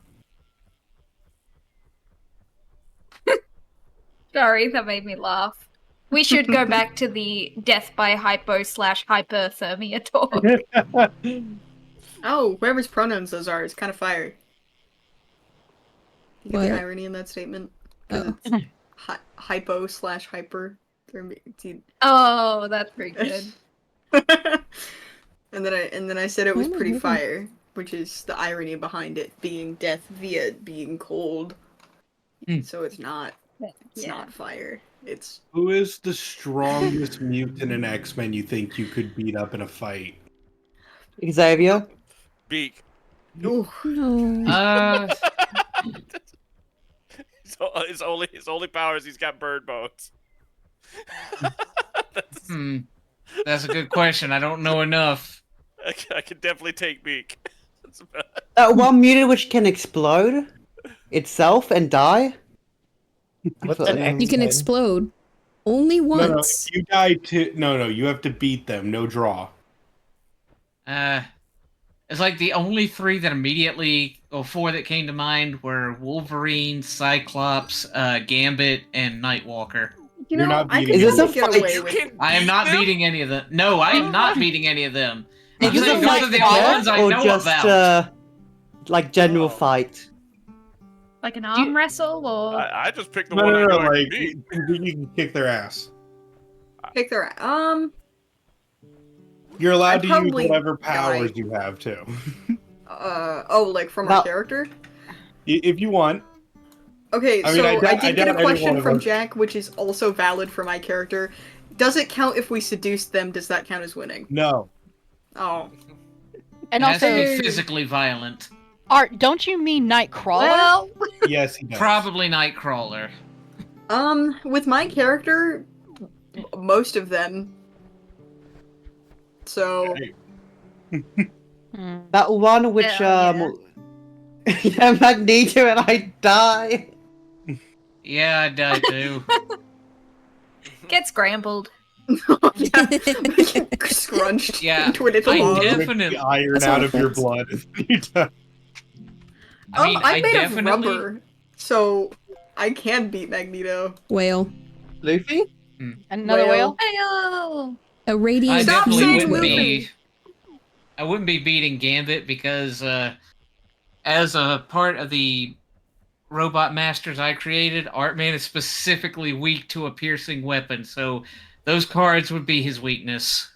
Sorry, that made me laugh. We should go back to the death by hypo/hyperthermia talk. Oh, whoever's pronouns those are is kind of fire. You get What? the irony in that statement? Because it's hypo/hyper. Oh, that's pretty good. and then I said it was pretty fire, which is the irony behind it being death via being cold. So it's not. It's not fire. It's Who is the strongest mutant in X-Men you think you could beat up in a fight? Xavier? Beak. Ooh. No. His only power is he's got bird bones. That's a good question. I don't know enough. I can definitely take Beak. That one mutant which can explode itself and die? What's an X-Men? You can explode. Only once. No, you die to no, you have to beat them, no draw. It's like the only three that immediately, or four that came to mind were Wolverine, Cyclops, Gambit, and Nightwalker. You know, not I beating could them. get away with. I am not beating any of them. No, I am not beating any of them. I'm Is this saying a those are the only ones I or know just, about. like general fight? Like an arm wrestle, or I just picked the No, one no, I no, know I like can beat. you can kick their ass. Pick their You're allowed I'd to use probably whatever powers die. you have too. Like from our character? If you want. Okay, I mean, so I I did get a doubt anyone question of from us- Jack, which is also valid for my character. Does it count if we seduce them? Does that count as winning? No. Oh. And It has to also, be physically violent. Art, don't you mean Nightcrawler? well, Yes, he does. Probably Nightcrawler. With my character, most of them. So. That one which yeah, Magneto and I die. Yeah, I die too. get scrambled. Scrunched Yeah, into a little I ball. definitely- The iron That's out all of your fits. blood. I mean, I'm made definitely. of rubber, so I can beat Magneto. Whale. Luffy? Another whale? Ayo! A I radiant Stop definitely saying wouldn't Luffy. be. I wouldn't be beating Gambit because, as a part of the robot masters I created, Artman is specifically weak to a piercing weapon, so those cards would be his weakness.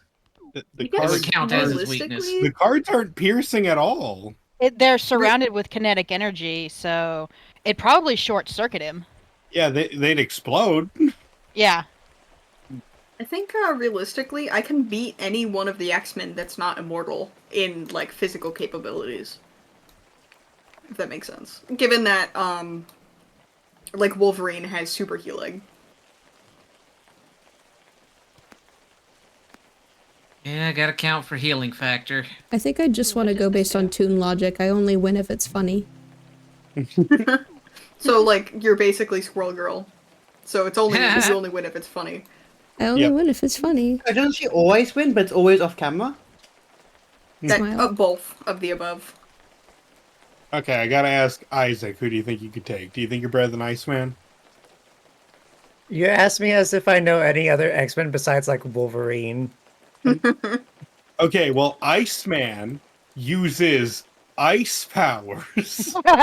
The Cards cards count as his weakness. The cards aren't piercing at all. They're surrounded with kinetic energy, so it'd probably short-circuit him. Yeah, they'd explode. Yeah. I think realistically, I can beat any one of the X-Men that's not immortal in like physical capabilities. If that makes sense. Given that like Wolverine has super healing. Yeah, I gotta count for healing factor. I think I just want to go based on toon logic. I only win if it's funny. So like you're basically Squirrel Girl. So it's only you only win if it's funny. I only win if it's funny. Doesn't she always win, but it's always off camera? Both of the above. Okay, I gotta ask Isaac, who do you think you could take? Do you think you're better than Iceman? You asked me as if I know any other X-Men besides, like, Wolverine. Okay, well, Iceman uses ice powers. What?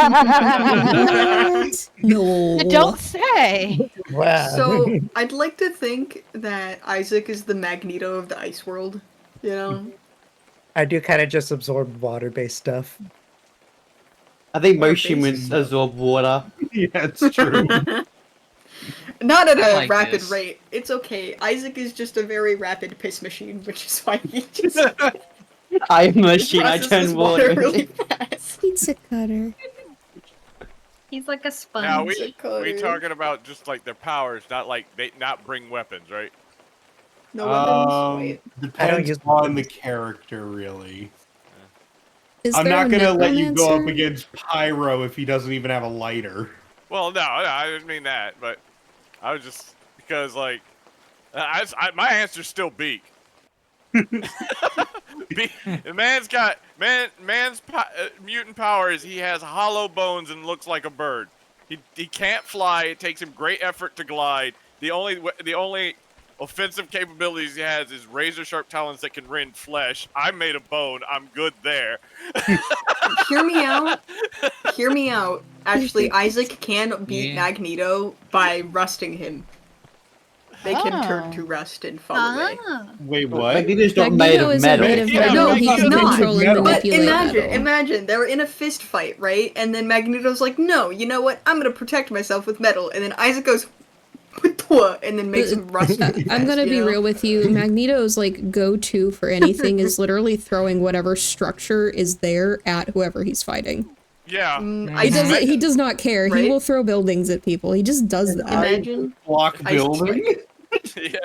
No. Don't say. Wow. So I'd like to think that Isaac is the Magneto of the ice world. You know? I do kind of just absorb water-based stuff. I think most humans absorb water. Yeah, it's true. Not at a like rapid this. rate. It's okay. Isaac is just a very rapid piss machine, which is why he just I'm a machine, I processes turn water. really fast. Pizza cutter. He's like a sponge. Now we talking about just like their powers, not like they not bring weapons, right? No weapons. Wait. Depends on the character, really. Is I'm there not a gonna let you go up necromancer? against Pyro if he doesn't even have a lighter. Well, no, I didn't mean that, but I was just because like my answer's still beak. Man's mutant power is he has hollow bones and looks like a bird. He can't fly. It takes him great effort to glide. The only offensive capabilities he has is razor sharp talons that can rend flesh. I'm made of bone. I'm good there. Hear me out. Hear me out. Actually, Isaac can beat Magneto by rusting him. They can turn to rust and fall away. Wait, what? Magneto's not Magneto made of isn't metal. made of metal. No, He he's can not. control and But manipulate metal. imagine, they're in a fist fight, right? And then Magneto's like, no, you know what? I'm gonna protect myself with metal. And then Isaac goes, and then makes him rust. I'm gonna be real with you. Magneto's like go-to for anything is literally throwing whatever structure is there at whoever he's fighting. Yeah. He does not care. Right? He will throw buildings at people. He just does that. Imagine. Block building? Yeah.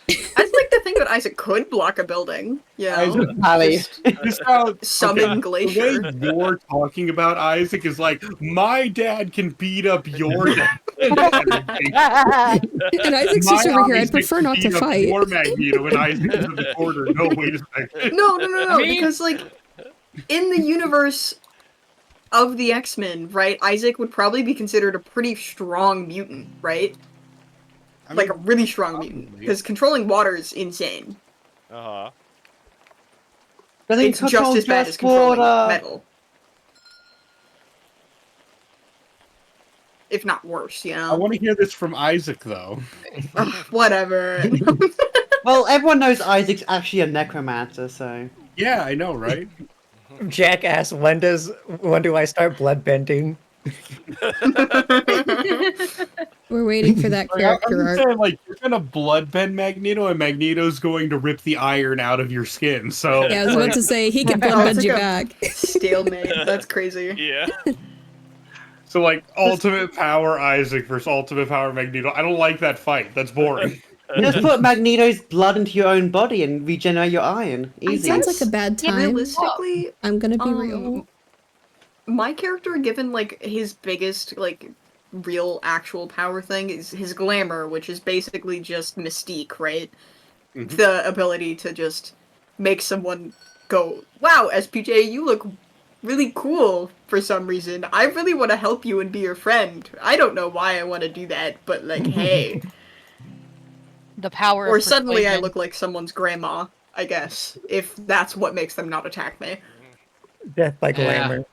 I'd like to think that Isaac could block a building. Yeah. Just how, Summon Glacier. The way you're talking about Isaac is like, my dad can beat up your dad. And Isaac's just over here. I'd prefer not to fight. Your Magneto and Isaac is in the corner. No, wait a second. No. Because, like, in the universe of the X-Men, right, Isaac would probably be considered a pretty strong mutant, right? Like a really strong mutant. Because controlling water is insane. Uh-huh. It's just as bad as controlling metal. If not worse, you know? I want to hear this from Isaac, though. Whatever. Well, everyone knows Isaac's actually a necromancer, so... Yeah, I know, right? Jack asked, when do I start bloodbending? We're waiting for that character I'm arc. saying, like, you're gonna bloodbend Magneto, and Magneto's going to rip the iron out of your skin, so... Yeah, I was about to say, he can bloodbend you back. Stalemate. That's crazy. Yeah. So, like, ultimate power Isaac versus ultimate power Magneto. I don't like that fight. That's boring. Just put Magneto's blood into your own body and regenerate your iron. Easy. Sounds like a bad time. Realistically, I'm gonna be real. my character, given like his biggest like real actual power thing, is his glamour, which is basically just mystique, right? Mm-hmm. The ability to just make someone go, wow, SPJ, you look really cool for some reason. I really want to help you and be your friend. I don't know why I want to do that, but like, hey. The power or of suddenly persuasion. I look like someone's grandma, I guess, if that's what makes them not attack me. Death by glamour.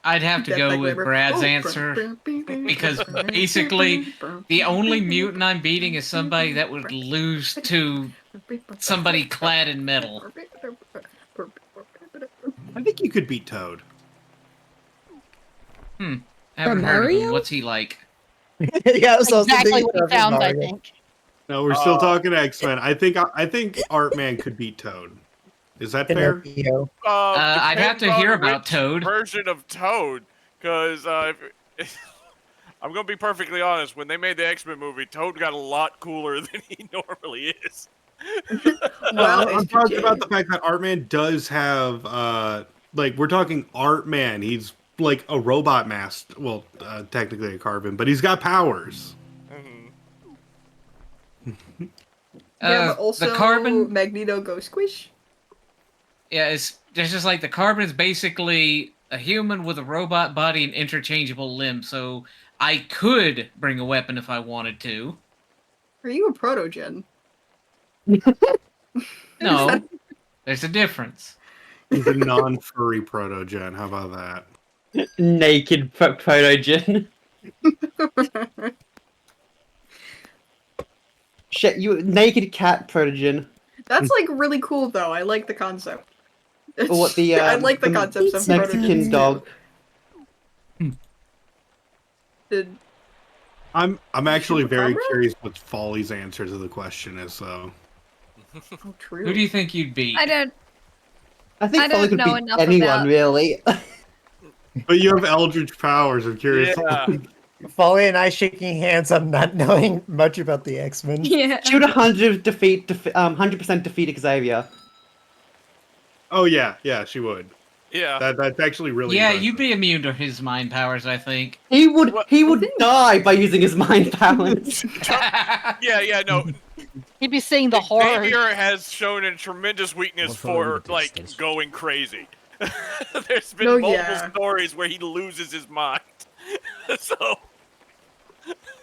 I'd have to go with Brad's answer because basically the only mutant I'm beating is somebody that would lose to somebody clad in metal. I think you could beat Toad. I haven't heard of him. What's he like? Yeah, so exactly what he sounds, I think. No, we're still talking X-Men. I think Art-Man could beat Toad. Is that fair? I'd have to hear about Toad. Version of Toad, because I'm gonna be perfectly honest. When they made the X-Men movie, Toad got a lot cooler than he normally is. Well, I'm talking about the fact that Art-Man does have, like, we're talking Art-Man. He's like a robot mask. Well, technically a carbon, but he's got powers. Yeah, but also the carbon Magneto go squish. Yeah, it's just like the carbon is basically a human with a robot body and interchangeable limbs, so I could bring a weapon if I wanted to. Are you a protogen? No, there's a difference. He's a non-furry protogen. How about that? Naked protogen. Shit, you naked cat protogen. That's like really cool though. I like the concept. Or what the I like the concept of Mexican protogens. dog. I'm actually very curious what Folly's answer to the question is, though. Oh, true. Who do you think you'd beat? I think I Folly don't could know beat enough anyone, about- really. But you have Eldritch powers. I'm curious. Yeah. Folly and I shaking hands on not knowing much about the X-Men. Yeah. She would 100% defeat Xavier. Oh yeah, she would. Yeah. That's actually really. Yeah, impressive. you'd be immune to his mind powers, I think. He would die by using his mind powers. Yeah, no. He'd be seeing the horror. Xavier has shown a tremendous weakness for, like, going crazy. There's been multiple stories where he loses his mind. So...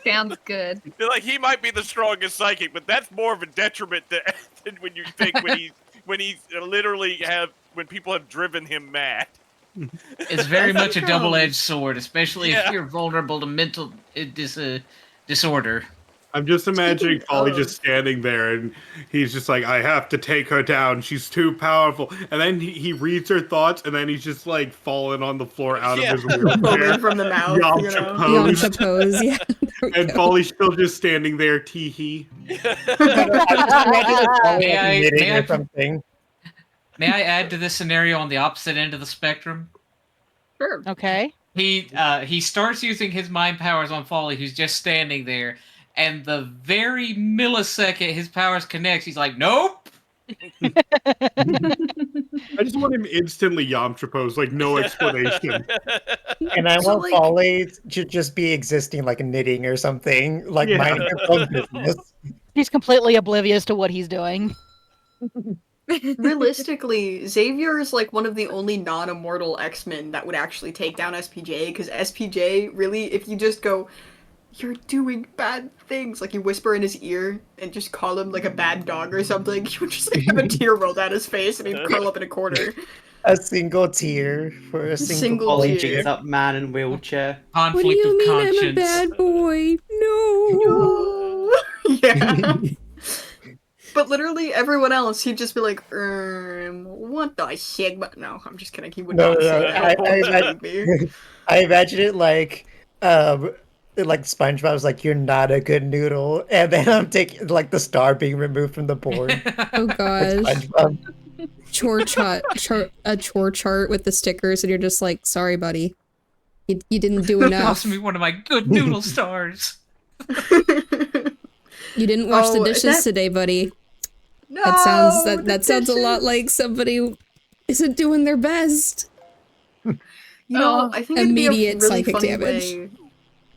Sounds good. Like, he might be the strongest psychic, but that's more of a detriment than when you think when he's literally when people have driven him mad. It's very much a double-edged sword, especially if you're vulnerable to mental disorder. I'm just imagining Folly just standing there, and he's just like, I have to take her down. She's too powerful. And then he reads her thoughts, and then he's just like falling on the floor out of his wheelchair. From the mouth. Yamcha pose, yeah. And Folly's still just standing there, tee-hee. May I add to this scenario on the opposite end of the spectrum? Sure. Okay. He starts using his mind powers on Folly, who's just standing there, and the very millisecond his powers connects, he's like, nope! I just want him instantly Yamcha pose, like no explanation. And I want Folly to just be existing like knitting or something, like minding her own business. He's completely oblivious to what he's doing. Realistically, Xavier is like one of the only non-immortal X-Men that would actually take down SPJ, because SPJ, really, if you just go, you're doing bad things, like you whisper in his ear and just call him like a bad dog or something, he would just like have a tear roll down his face and he'd curl up in a corner. A single tear for a single Folly tear. beats up man in wheelchair. Conflict what do you of mean conscience. I'm a bad boy? No. Yeah. But literally everyone else, he'd just be like, what the Sigma? No, I'm just kidding. He would not say that. I imagine it like SpongeBob was like, "You're not a good noodle," and then I'm taking like the star being removed from the board. Oh gosh. A chore chart with the stickers, and you're just like, "Sorry, buddy, you didn't do enough." Lost me one of my good noodle stars. You didn't wash the dishes today, buddy. No, that sounds a lot like somebody who isn't doing their best. You know, I think it'd be a immediate really psychic funny damage. way.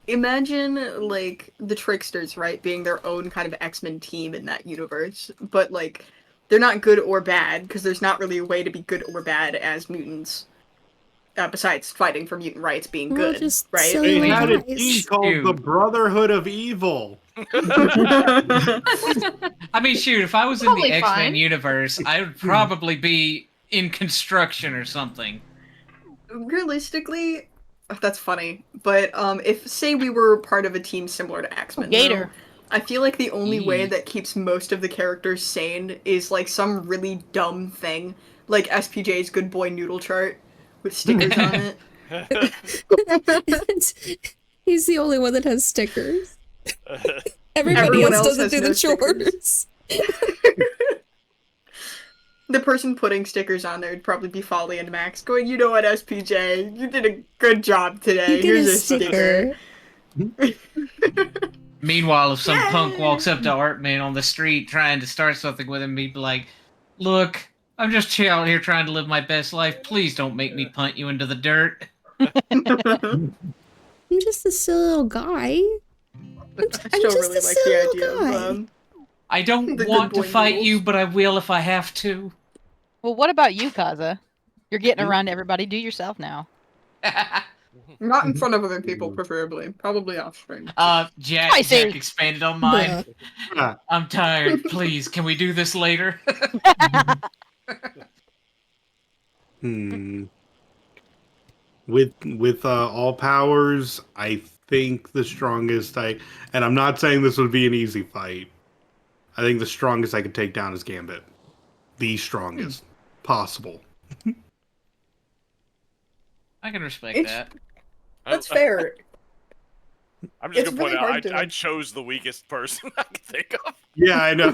Imagine, like, the Tricksters, right, being their own kind of X-Men team in that universe, but, like, they're not good or bad, because there's not really a way to be good or bad as mutants, besides fighting for mutant rights being Well, good, just right? silly They had a guys. team called the Brotherhood of Evil. I mean, shoot, if I was in the Totally X-Men fine. universe, I would probably be in construction or something. Realistically, That's funny. But if say we were part of a team similar to X-Men, Gator. I feel like the only way that keeps most of the characters sane is like some really dumb thing, like SPJ's Good Boy Noodle chart with stickers on it. He's the only one that has stickers. Everybody else doesn't do the chores. The person putting stickers on there would probably be Folly and Max going, you know what, SPJ, you did a good job today. Here's a sticker. Meanwhile, if some punk walks up to Artman on the street trying to start something with him, he'd be like, look, I'm just out here trying to live my best life. Please don't make me punt you into the dirt. I'm just a silly little guy. I'm still really like the idea of I don't want to fight you, but I will if I have to. Well, what about you, Kaza? You're getting around everybody. Do yourself now. Not in front of other people, preferably. Probably off screen. Jack expanded on mine. I'm tired. Please, can we do this later? With all powers, I think the strongest and I'm not saying this would be an easy fight. I think the strongest I could take down is Gambit. The strongest possible. I can respect that. That's fair. I'm just gonna point out, I chose the weakest person I could think of. Yeah, I know.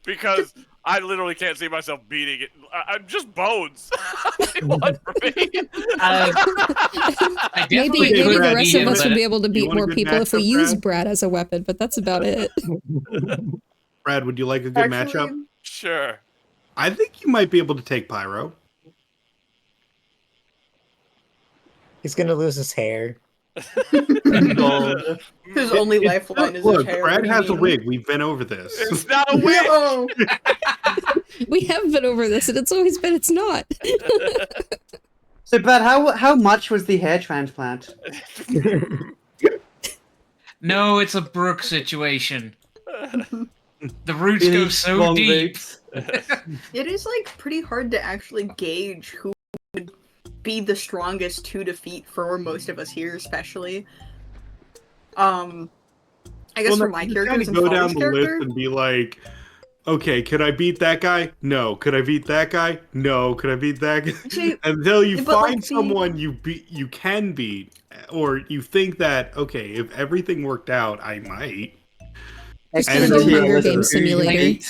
Because I literally can't see myself beating it. I'm just bones. One for me. Maybe the rest of us would be able to beat more people if we use Brad as a weapon, but that's about it. Brad, would you like a good matchup? Sure. I think you might be able to take Pyro. He's gonna lose his hair. His only lifeline is his hair. Brad has a wig. We've been over this. It's not a wig. We have been over this, and it's always been it's not. So, Brad, how much was the hair transplant? No, it's a Brooke situation. The roots go so deep. It is like pretty hard to actually gauge who would be the strongest to defeat for most of us here, especially. I guess for my characters and go down Folly's the list and be like, okay, could I beat that guy? No. Could I beat that guy? No. Could I beat that guy? See, until you find someone you can beat, or you think that, okay, if everything worked out, I might. Just gonna do Hunger Games Simulator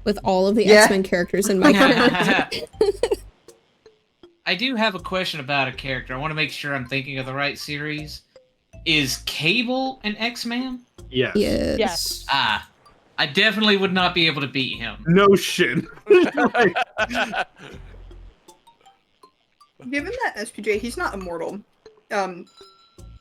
with all of the X-Men characters in my character. I do have a question about a character. I want to make sure I'm thinking of the right series. Is Cable an X-Man? Yes. Yes. Ah, I definitely would not be able to beat him. No shit. Given that SPJ, he's not immortal.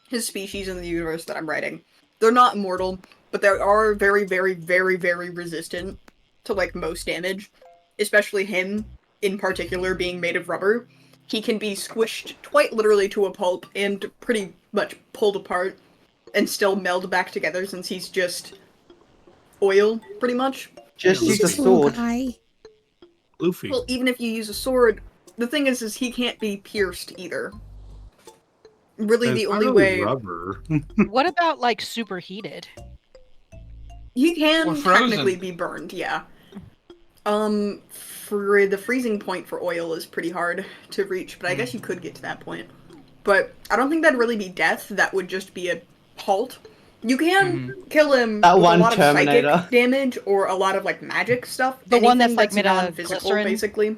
His species in the universe that I'm writing, they're not immortal, but they are very, very, very, very resistant to like most damage. Especially him, in particular, being made of rubber. He can be squished quite literally to a pulp and pretty much pulled apart and still meld back together since he's just oil, pretty much. Just use a sword. Luffy. Well, even if you use a sword, the thing is he can't be pierced either. Really, the only way. Rubber. What about like superheated? He can technically be burned, yeah. For the freezing point for oil is pretty hard to reach, but I guess you could get to that point. But I don't think that'd really be death. That would just be a halt. You can kill him with a lot of psychic damage or a lot of like magic stuff. The one that's like made out of physical, basically.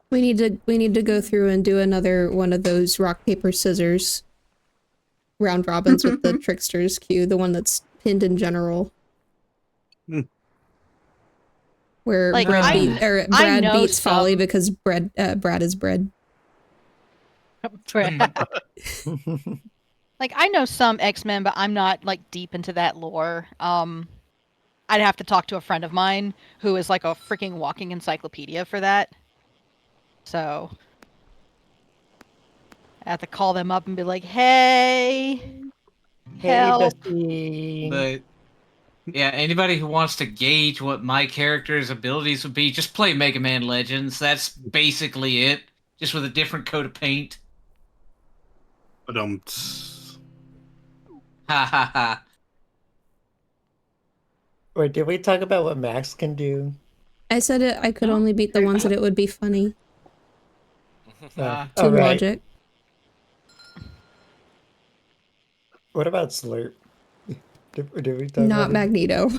We need to go through and do another one of those rock paper scissors round robins with the Tricksters queue, the one that's pinned in general. Where like, Brad beats Folly because Brad is bread. Like, I know some X-Men, but I'm not like deep into that lore. I'd have to talk to a friend of mine who is like a freaking walking encyclopedia for that. So I have to call them up and be like, "Hey, help!" Bestie. But Yeah, anybody who wants to gauge what my character's abilities would be, just play Mega Man Legends. That's basically it, just with a different coat of paint. But Ha ha ha. Wait, did we talk about what Max can do? I said it. I could only beat the ones that it would be funny. Oh, To right. logic. What about Slurp? Did we talk Not about Magneto.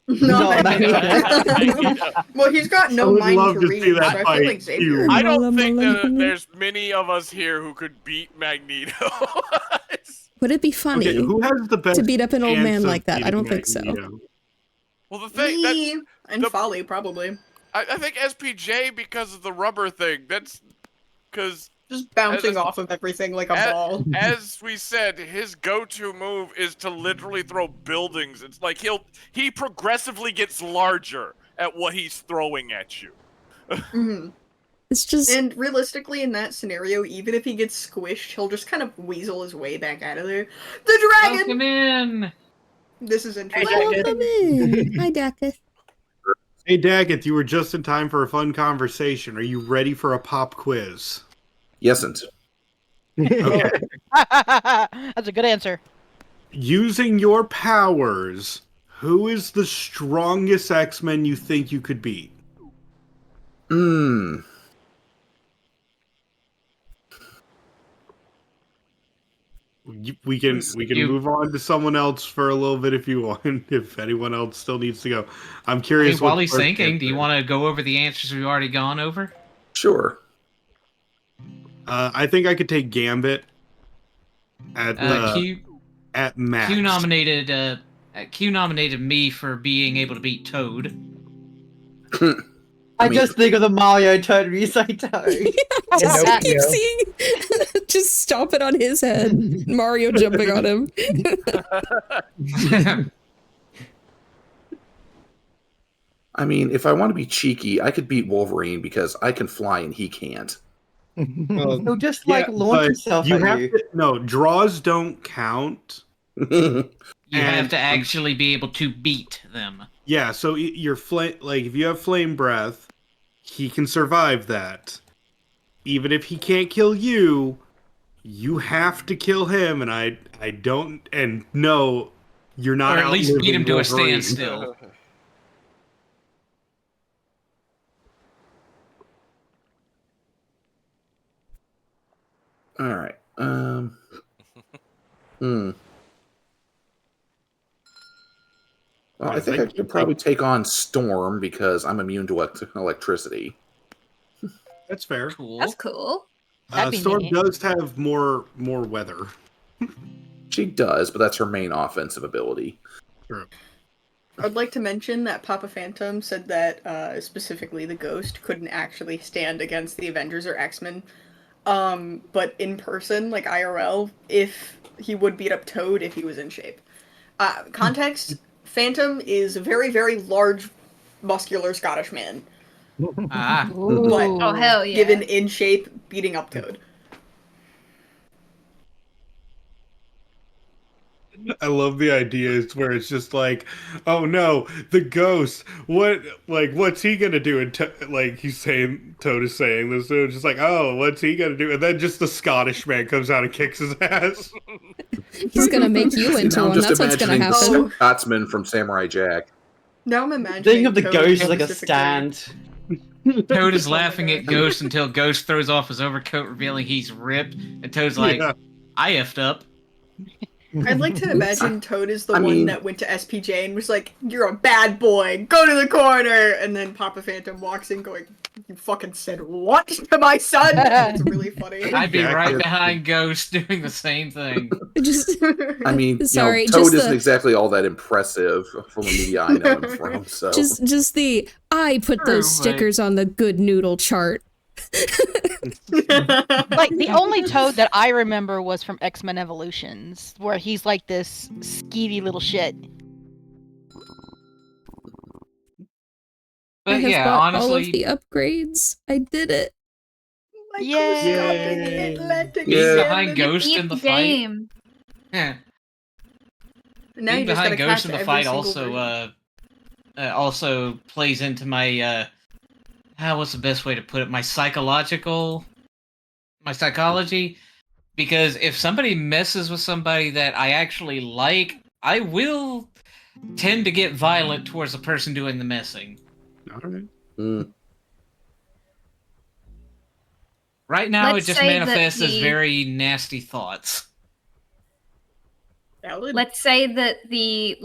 Not Magneto. Well, he's got no mind to read, so I feel like Xavier. I don't think that there's many of us here who could beat Magneto. Would it be funny who has the best to beat up an old man chance like that? of I don't beating think so. Magneto? Well, the thing Me and Folly probably. I think SPJ because of the rubber thing. That's because just bouncing off of everything like a ball. As we said, his go-to move is to literally throw buildings. It's like he progressively gets larger at what he's throwing at you. Mm-hmm. It's just and realistically in that scenario, even if he gets squished, he'll just kind of weasel his way back out of there. The dragon. Welcome in. This is interesting. Welcome in. Hi, Daka. Hey, Daggett, you were just in time for a fun conversation. Are you ready for a pop quiz? Yesn't. Okay. That's a good answer. Using your powers, who is the strongest X-Men you think you could beat? We can move on to someone else for a little bit if you want. If anyone else still needs to go, I'm curious. While he's thinking, do you want to go over the answers we've already gone over? Sure. I think I could take Gambit at Max. Q nominated me for being able to beat Toad. I just think of the Mario Toad Resay Toad. Just keep seeing, just stomp it on his head. Mario jumping on him. I mean, if I want to be cheeky, I could beat Wolverine because I can fly and he can't. He'll just launch himself you at have you. To, no, draws don't count. You have to actually be able to beat them. Yeah, so your if you have flame breath, he can survive that. Even if he can't kill you, you have to kill him, and I don't, and no, you're not. Or at least beat him to Wolverine. a standstill. All right. Well, I think I could probably take on Storm because I'm immune to electricity. That's fair. Cool. That's cool. Storm does have more weather. She does, but that's her main offensive ability. True. I'd like to mention that Papa Phantom said that specifically the Ghost couldn't actually stand against the Avengers or X-Men. But in person, like IRL, if he would beat up Toad if he was in shape. Context, Phantom is a very, very large, muscular Scottish man. But oh, hell yeah. given in shape, beating up Toad. I love the ideas where it's just like, oh no, the ghost. What's he gonna do? And he's saying, Toad is saying this, so it's just like, oh, what's he gonna do? And then just the Scottish man comes out and kicks his ass. He's gonna make you into one. That's what's gonna happen. Scotsman from Samurai Jack. Now I'm imagining. Think of the Toad Ghost as like a specifically. stand. Toad is laughing at Ghost until Ghost throws off his overcoat, revealing he's ripped, and Toad's like, I effed up. I'd like to imagine Toad is the one that went to SPJ and was like, you're a bad boy, go to the corner! And then Papa Phantom walks in going, you fucking said what to my son? It's really funny. I'd be right behind Ghost doing the same thing. I mean, sorry, Toad isn't exactly all that impressive from the media I know him from, so... Just the, I put those stickers on the good noodle chart. Like, the only Toad that I remember was from X-Men Evolutions, where he's like this skeevy little shit. I have bought all of the upgrades. I did it. Yay! Being behind Ghost in the fight. Yeah. Now being you just gotta behind Ghost cast in the every fight single also plays into my what's the best way to put it? My psychology. Because if somebody messes with somebody that I actually like, I will tend to get violent towards the person doing the messing. All right. Right now, Let's it just say that manifests as the- very nasty thoughts. Let's say that the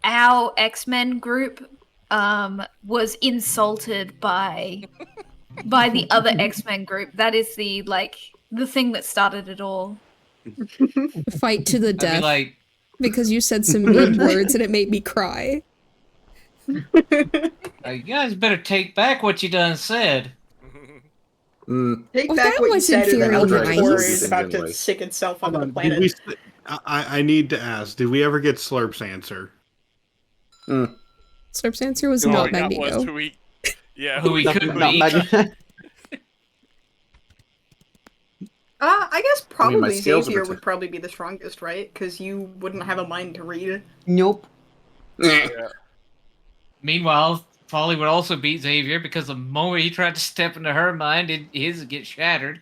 our X-Men group was insulted by the other X-Men group. That is the thing that started it all. Fight to the I'd be death. like, Because you said some mean words and it made me cry. you guys better take back what you done said. Take Well, back that what you wasn't said, or very the nice. Tor is about to sick itself onto the Did planet. we, I need to ask, did we ever get Slurp's answer? Slurp's answer was All not we got was Magneto. who we Not eat. I guess probably my scales are Xavier protect- would probably be the strongest, right? Because you wouldn't have a mind to read. Nope. Yeah. Meanwhile, Folly would also beat Xavier because the moment he tried to step into her mind, his would get shattered.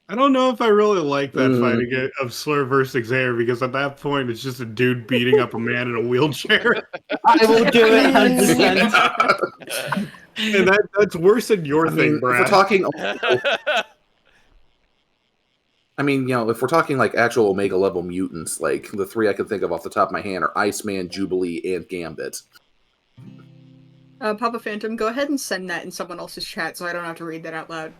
I don't know if I really like that fight of Slur versus Xavier, because at that point it's just a dude beating up a man in a wheelchair. I will do it 100%. And that's worse than your thing, Brad. If we're talking, if we're talking like actual Omega level mutants, like the three I can think of off the top of my hand are Iceman, Jubilee, and Gambit. Papa Phantom, go ahead and send that in someone else's chat so I don't have to read that out loud.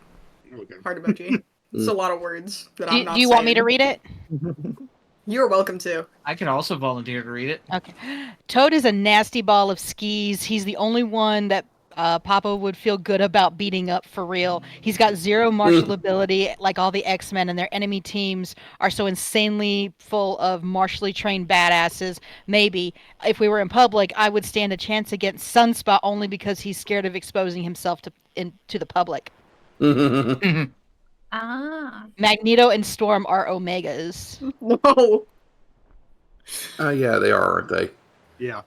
Okay. Hard emoji. It's a lot of words that I'm not Do you want me to read it? You're welcome to. I can also volunteer to read it. Okay. Toad is a nasty ball of skis. He's the only one that Papa would feel good about beating up for real. He's got zero martial ability, like all the X-Men, and their enemy teams are so insanely full of martially trained badasses. Maybe, if we were in public, I would stand a chance against Sunspot only because he's scared of exposing himself to the public. Magneto and Storm are Omegas. Whoa. Yeah, they are, aren't they? Yeah.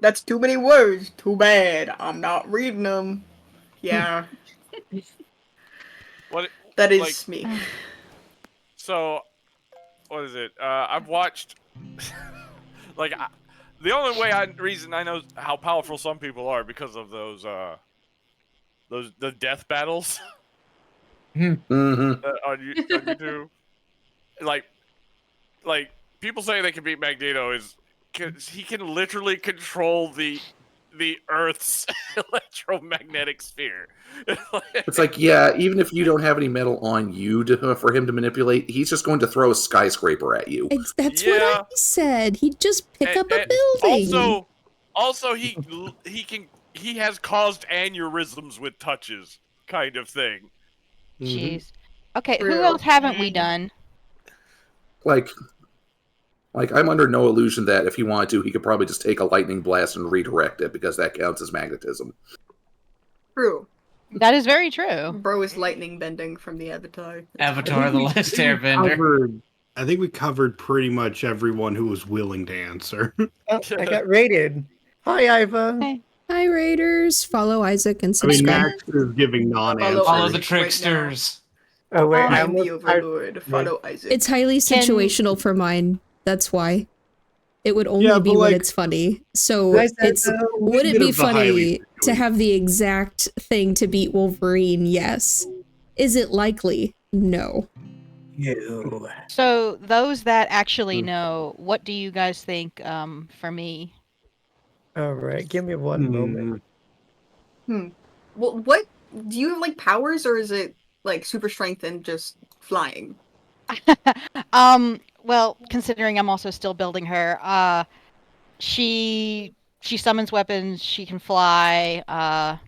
That's too many words. Too bad. I'm not reading them. Yeah. That is me. So, what is it? I've watched. The only reason I know how powerful some people are because of the death battles. On YouTube. Like people say they can beat Magneto he can literally control the Earth's electromagnetic sphere. It's like, yeah, even if you don't have any metal on you for him to manipulate, he's just going to throw a skyscraper at you. That's what I said. He'd just pick up a building. Also, he has caused aneurysms with touches, kind of thing. Jeez. Okay, who else haven't we done? Like I'm under no illusion that if he wanted to, he could probably just take a lightning blast and redirect it, because that counts as magnetism. True. That is very true. Bro is lightning bending from the Avatar. Avatar: The Last Airbender. I think we covered pretty much everyone who was willing to answer. Oh, I got rated. Hi, Iva. Hey. Hi, Raiders. Follow Isaac and subscribe. Max is giving non-answers. Follow the Tricksters. Oh, wait. I'm the Overlord. Follow Isaac. It's highly situational for mine. That's why. It would only be when it's funny. So would it be funny to have the exact thing to beat Wolverine? Yes. Is it likely? No. So those that actually know, what do you guys think for me? All right, give me one moment. Well, what do you have, like, powers, or is it like super strength and just flying? Well, considering I'm also still building her, she summons weapons, she can fly. I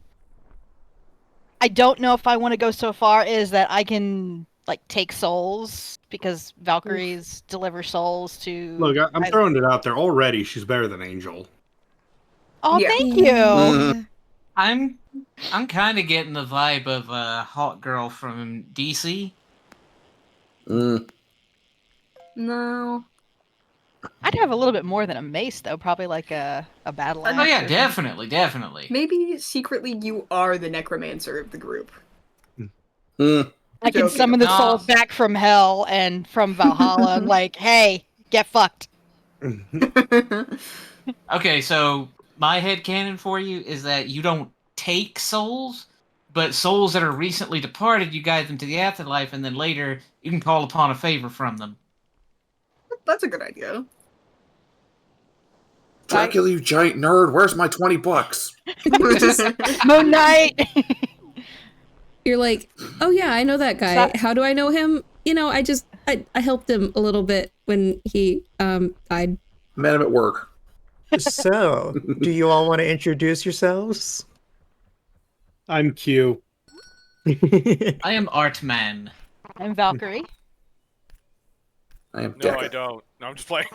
don't know if I want to go so far as that I can take souls, because Valkyries deliver souls to. Look, I'm throwing it out there already. She's better than Angel. Oh, thank you. I'm kind of getting the vibe of Hawk Girl from DC. No. I'd have a little bit more than a mace, though. Probably like a battle axe. Oh yeah, definitely. Maybe secretly you are the necromancer of the group. I can summon the souls back from hell and from Valhalla and like, hey, get fucked. Okay, so my headcanon for you is that you don't take souls, but souls that are recently departed, you guide them to the afterlife, and then later you can call upon a favor from them. That's a good idea. Dracula, you giant nerd, where's my $20? Moon Knight! You're like, oh yeah, I know that guy. How do I know him? You know, I helped him a little bit when he died. Met him at work. So, do you all want to introduce yourselves? I'm Q. I am Artman. I'm Valkyrie. I am No, Deca. I don't. No, I'm just playing.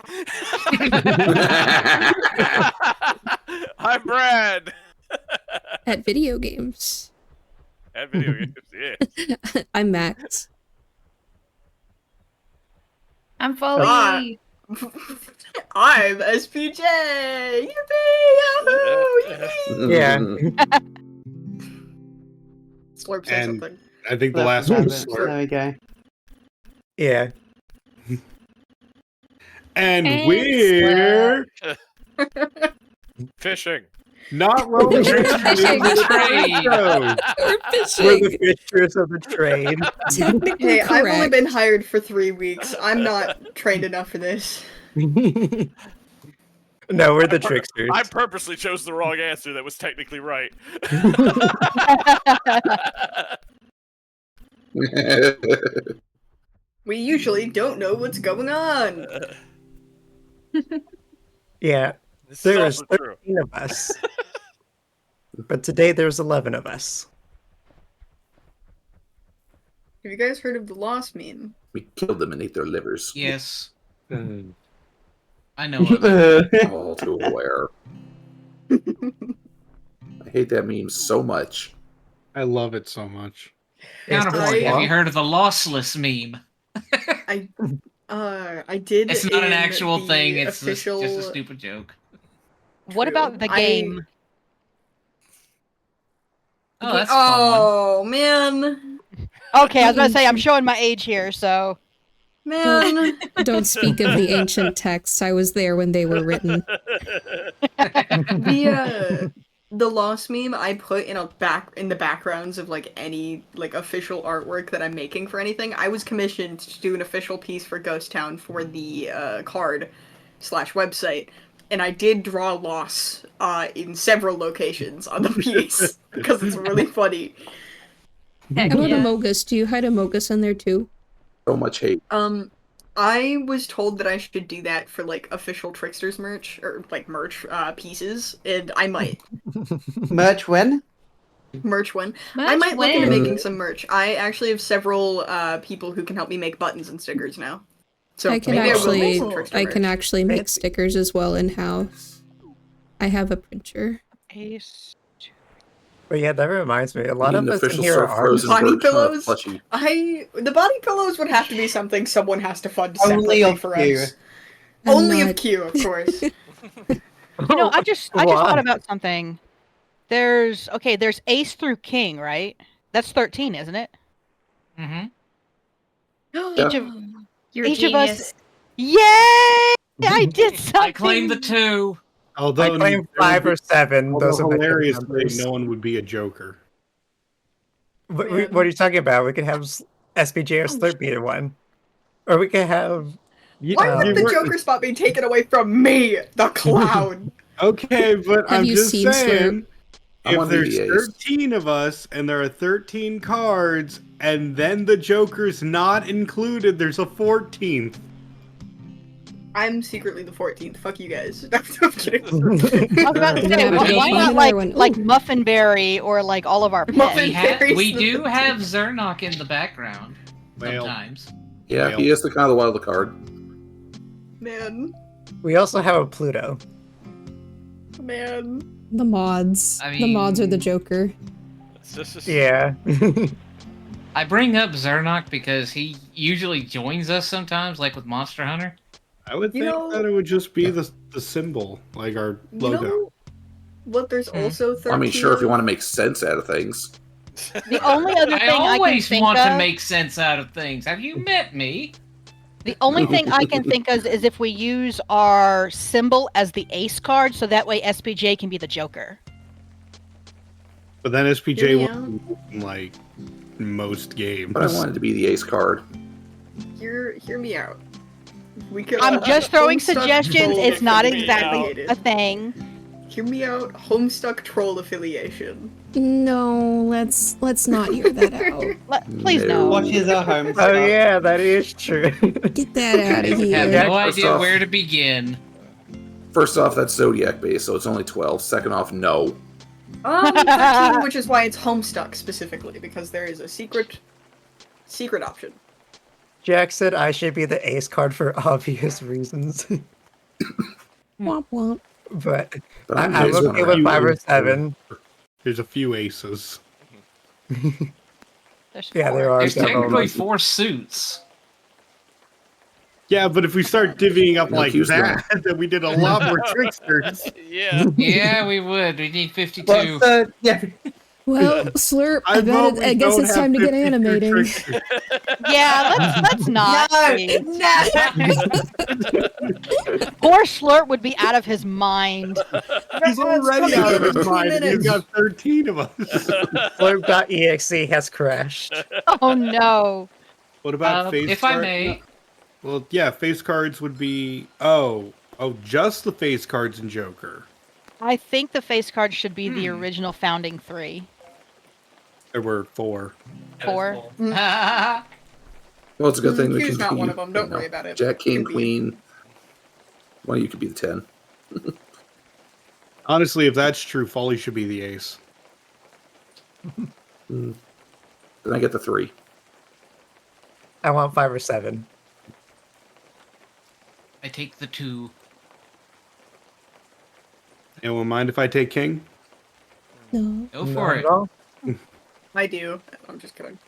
I'm Brad. At video games. At video games, yeah. I'm Max. I'm Foley. I'm SPJ. Yippee! Yahoo! Yeah. Slurp said And something. I think the last one was There Slurp. we go. Yeah. And And we're Fishing. not rolling Fishing. Trade. We're We're fishing. the fishers of the trade. Technically Hey, I've only correct. been hired for 3 weeks. I'm not trained enough for this. No, we're the tricksters. I purposely chose the wrong answer that was technically right. We usually don't know what's going on. Yeah, This there is is also true. 13 of us. But today there's 11 of us. Have you guys heard of the Lost meme? We killed them and ate their livers. Yes, Mm. I know of it. All too aware. I hate that meme so much. I love it so much. Counterpoint, have I- you heard of the lossless meme? I did. It's not an in actual the thing, it's official... just a stupid joke. What about the game? Oh, that's a fun one. Oh man, Okay, I was gonna say I'm showing my age here, so man. Don't speak of the ancient texts. I was there when they were written. The Lost meme I put in the backgrounds of like any like official artwork that I'm making for anything. I was commissioned to do an official piece for Ghost Town for the card/website, and I did draw loss in several locations on the piece because it's really funny. How about Amogus? Do you hide Amogus in there too? So much hate. I was told that I should do that for like official Tricksters merch or like merch pieces, and I might. Merch when? Merch when? Merch I might look into when? making some merch. I actually have several people who can help me make buttons and stickers now. So I can maybe actually, I will make some Trickster I can merch. actually make stickers as well in house. I have a printer. Ace. But yeah, that reminds me. A lot You of need an us in official here Surf are Frozen Body merch, not a pillows? plushie. The body pillows would have to be something someone has to fund Only separately of for Q. us. I'm Only not- of Q, of course. You know, I just Why? thought about something. There's Ace through King, right? That's 13, isn't it? Mm-hmm. Each of You're each a of us. genius. Yay! I did something. I claim the 2. Although I claim 5 or 7. Those are the good hilariously, numbers. no one would be a Joker. What are you talking about? We could have SPJ or Slurp be the one. Or we could have... Why would the Joker spot be taken away from me, the clown? Okay, but Have I'm you just seen saying, I'm if on there's VBAs. 13 of us and there are 13 cards, and then the Joker's not included, there's a 14th. I'm secretly the 14th. Fuck you guys. I'm kidding. I was about to say, Yeah, why yeah. not Another like one. Muffinberry or like all of our pets? Muffin- We do have Zernock in the background Well. sometimes. Yeah, he is the kind of the wild card. Man. We also have a Pluto. Man. The mods. I The mods are the mean- Joker. It's just Yeah. I bring up Zernok because he usually joins us sometimes, like with Monster Hunter. I would think that it would just be the symbol, like our logo. You know what? There's also 13. I mean, sure, if you want to make sense out of things. The only other thing I always can think want of, to make sense out of things. Have you met me? The only thing I can think of is if we use our symbol as the ace card, so that way SPJ can be the Joker. But then SPJ will like most games. But I wanted to be the ace card. Hear me out. We could. I'm just throwing Homestuck suggestions. troll It's not affiliated. exactly a thing. Hear me out. Homestuck troll affiliation. No, let's not hear that out. Please no. What is a Homestuck? Oh yeah, that is true. Get that out of I here. have no idea where to begin. First off, that's Zodiac based, so it's only 12. Second off, no. 13, which is why it's Homestuck specifically, because there is a secret option. Jack said I should be the ace card for obvious reasons. Womp womp. But I'm I'm okay with 5 or 7. There's a few aces. Yeah, there are There's several. technically 4 suits. Yeah, but if we start divvying up No, like Q's that, then we did a lot more tricksters. Yeah. Yeah, we would. We need 52. Well, Slurp, I guess it's time to get animating. Yeah, let's not. please. Poor Slurp would be out of his mind. He's already out of his mind. He's got 13 of us. Slurp.exe has crashed. Oh no. What about face if cards? I may. Well, yeah, face cards would be just the face cards and Joker. I think the face card should be the original founding 3. There were 4. 4. Well, it's a good thing we Q's can not be, one of them. Don't worry about it. Jack, King, Could be. Queen. Well, you could be the 10. Honestly, if that's true, Folly should be the ace. Then I get the 3. I want 5 or 7. I take the 2. Anyone mind if I take King? No. Go for it. I do. I'm just kidding.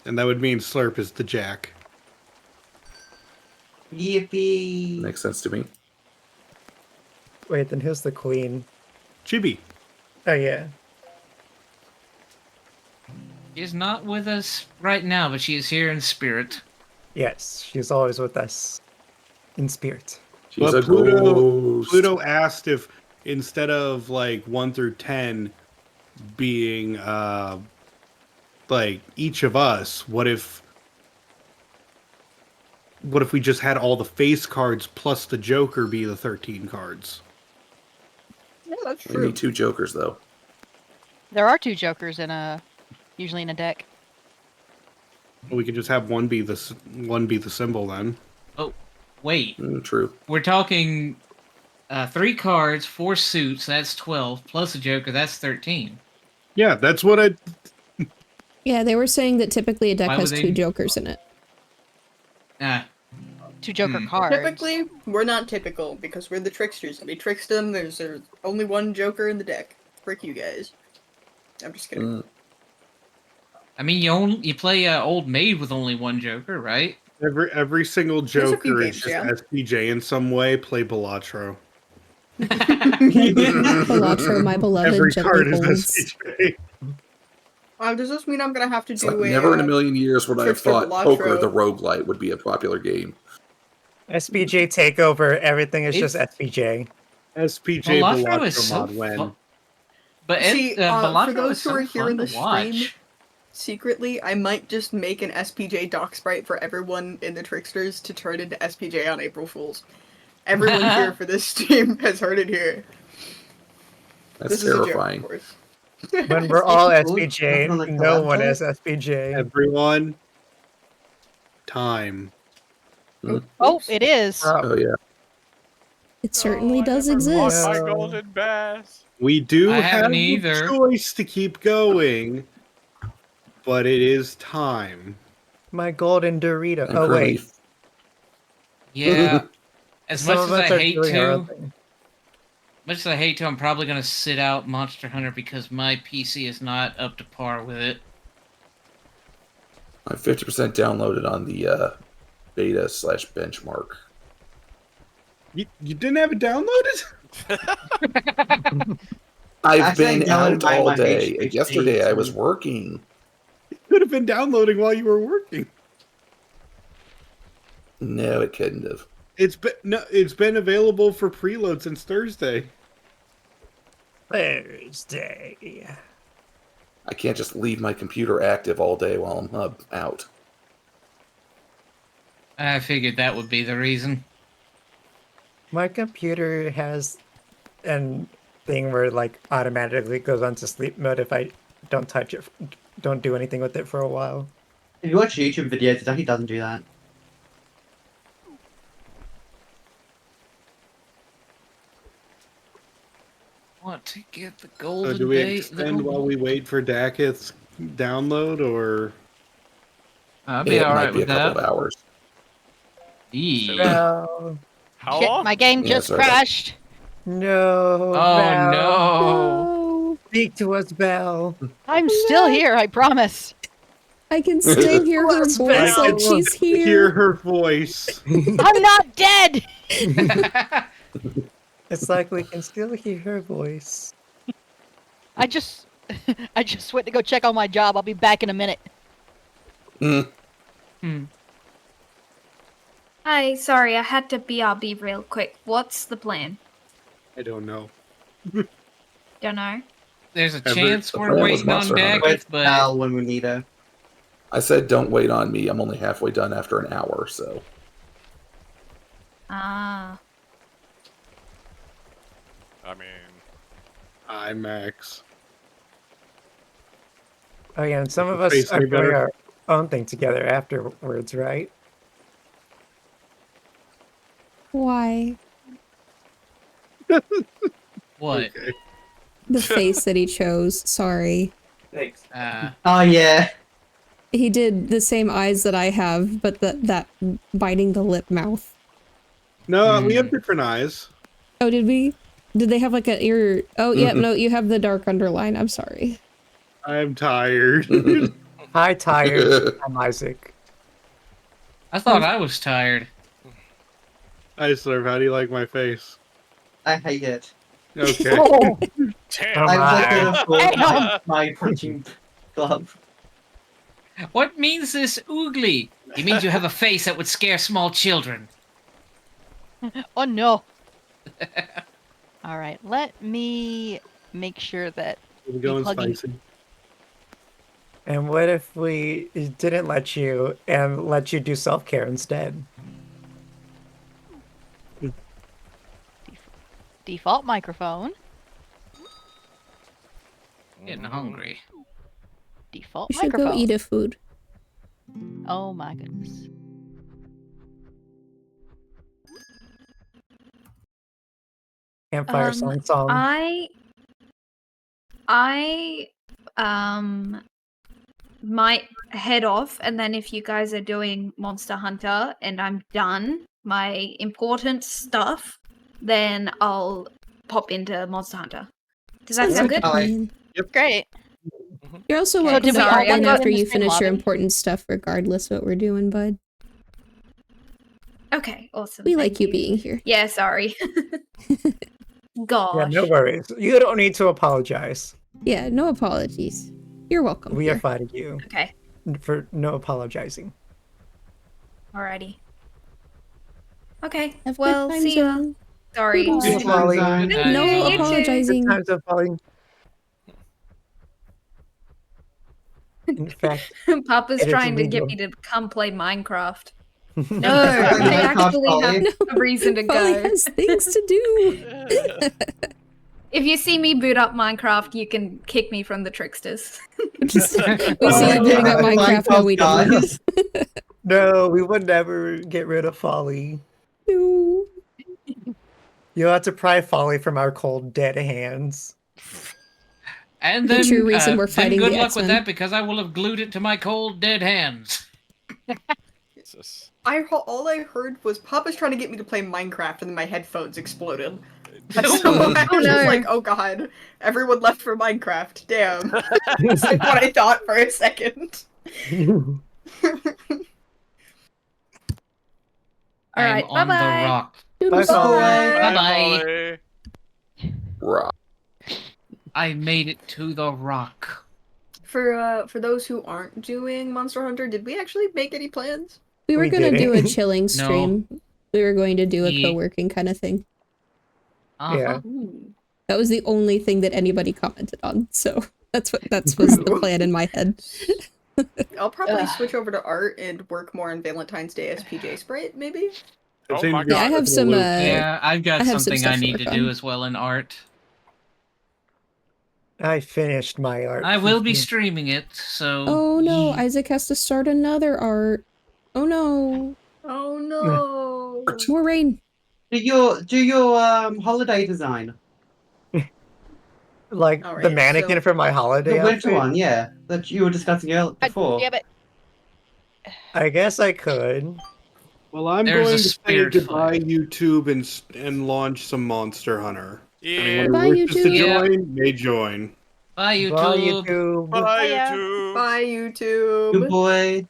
And that would mean Slurp is the Jack. Yippee! Makes sense to me. Wait, then who's the queen? Chibi. Oh yeah. She is not with us right now, but she is here in spirit. Yes, she's always with us in spirit. She's But a ghost. Pluto asked if instead of like 1 through 10 being like each of us, what if we just had all the face cards plus the Joker be the 13 cards? Yeah, that's We true. need 2 Jokers though. There are 2 Jokers usually in a deck. We could just have one be the symbol then. Oh, wait. True. We're talking 3 cards, 4 suits, that's 12, plus a Joker, that's 13. Yeah, that's what I. Yeah, they were saying that typically a deck Why has would 2 they- jokers in it. 2 Joker cards. Typically, we're not typical because we're the tricksters. We tricked them. There's only 1 Joker in the deck. Frick you guys. I'm just kidding. I mean, you play Old Maid with only 1 Joker, right? Every single There's a few Joker games, is just yeah. SPJ in some way. Play Balatro. Balatro, my beloved, Every gently card is holds. SPJ. Does this mean I'm gonna have to It's do like a never in a million years would I have Trickster thought Balatro. Poker the Roguelite would be a popular game. SPJ takeover, everything is just It's- SPJ. SPJ Balatro Balatro is so mod when. fun. But See, Balatro for those is who so are here fun in the to watch. stream, secretly, I might just make an SPJ doc sprite for everyone in the Tricksters to turn into SPJ on April Fools. Everyone here for this stream has heard it here. That's This is a joke, terrifying. of course. When we're all Cool. SPJ, Nothing like no that. one is SPJ. Everyone. Time. Oh, it is. Oh yeah. It certainly does My exist. golden bass. We do I have haven't the either. choice to keep going, but it is time. My golden Dorito. And Oh currently- wait. Yeah. As much as I hate Some of us are doing our own to, thing. Much as I hate to, I'm probably going to sit out Monster Hunter because my PC is not up to par with it. I'm 50% downloaded on the beta/benchmark. You didn't have it downloaded? I've been out all day. Yesterday I was working. It could have been downloading while you were working. No, it couldn't have. It's been available for preload since Thursday. Thursday. I can't just leave my computer active all day while I'm out. I figured that would be the reason. My computer has an thing where it like automatically goes onto sleep mode if I don't touch it, don't do anything with it for a while. If you watch YouTube videos, it actually doesn't do that. Want to get the golden do we extend while we wait for Dakith's download, or? I'll be all right with that. Couple of hours. No. How Shit, long? my game just crashed. No. Oh Val. no! Speak to us, Belle. I'm still here, I promise. I can still hear her voice like she's here. Hear her voice. I'm not dead. It's like we can still hear her voice. I just went to go check on my job. I'll be back in a minute. Hi, sorry, I had to BRB real quick. What's the plan? I don't know. Don't know. There's a The chance plan we're was waiting on Monster Hunter. Daggett, but when we need her. I said don't wait on me. I'm only halfway done after an hour, so. Ah. I mean, IMAX. Oh yeah, and some of us Face are me doing better. our own thing together afterwards, right? Why? what? Okay. The face that he chose. Sorry. Thanks. Uh, Oh yeah. He did the same eyes that I have, but that biting the lip mouth. No, we have different eyes. Oh, did we? Did they have like an ear? Oh, yeah, no, you have the dark underline. I'm sorry. I'm tired. Hi, tired. I'm Isaac. I thought I was tired. Hi, Slurp. How do you like my face? I hate it. Okay. Oh, damn. I was gonna my punching glove. What means this oogly? It means you have a face that would scare small children. oh no. All right, let me make sure that We're going Plugging- spicy. And what if we didn't let you and let you do self-care instead? default microphone, Getting hungry. default You should microphone. go eat a food. Oh my goodness. Campfire song. I might head off, and then if you guys are doing Monster Hunter and I'm done my important stuff, then I'll pop into Monster Hunter. Does that sound good? Yep. Great. You're also So welcome did to we hop all in go after in the you same finish your lobby? important stuff, regardless what we're doing, bud. Okay, awesome. We thank like you being here. Yeah, sorry. Gosh. Yeah, no worries. You don't need to apologize. Yeah, no apologies. You're welcome. We here. are fighting you Okay, for no apologizing. alrighty. Okay, Have a good well, time, see ya. Zone. Sorry. Toodles. Good Molly. Good night, No Zone. You too. apologizing. Times of falling. In fact, Papa's it is trying to get illegal. me to come play Minecraft. No, Minecraft I actually have Polly. a reason to Polly go. has things to do. If you see me boot up Minecraft, you can kick me from the Tricksters. We see you Oh, booting yeah, up Minecraft. No, we don't. guys. No, we would never get rid of Folly. No. You'll have to pry Folly from our cold, dead hands. And The then, true reason we're then fighting good the luck with X-Men. that because I will have glued it to my cold, dead hands. Jesus. all I heard was Papa's trying to get me to play Minecraft, and then my headphones exploded. And so I was just like, oh god, everyone left for Minecraft. Damn. That's like what I thought for a second. I'm on the rock. Bye-bye. Rock. I made it to the rock. For those who aren't doing Monster Hunter, did we actually make any plans? We were gonna do a chilling stream. No. We were going to do a co-working kind of thing. Yeah. That was the only thing that anybody commented on, so that was the plan in my head. I'll probably switch over to art and work more on Valentine's Day as PJ Sprite, maybe? Oh my god. I have some yeah, I've got something I need to do as well in art. I finished my art. I will be streaming it, so... Oh no, Isaac has to start another art. Oh no. Oh no. More rain. Do your holiday design. Like the mannequin for my holiday The winter outfit? one, yeah. That you were discussing earlier before. Yeah, but I guess I could. Well, I'm There's going a to say spirit goodbye, YouTube, and launch some Monster Hunter. Yeah. Anyone Bye, who wishes to YouTube. join, may join. Bye, YouTube. Bye, YouTube. Bye, Hiya. YouTube. Bye, YouTube. Good boy.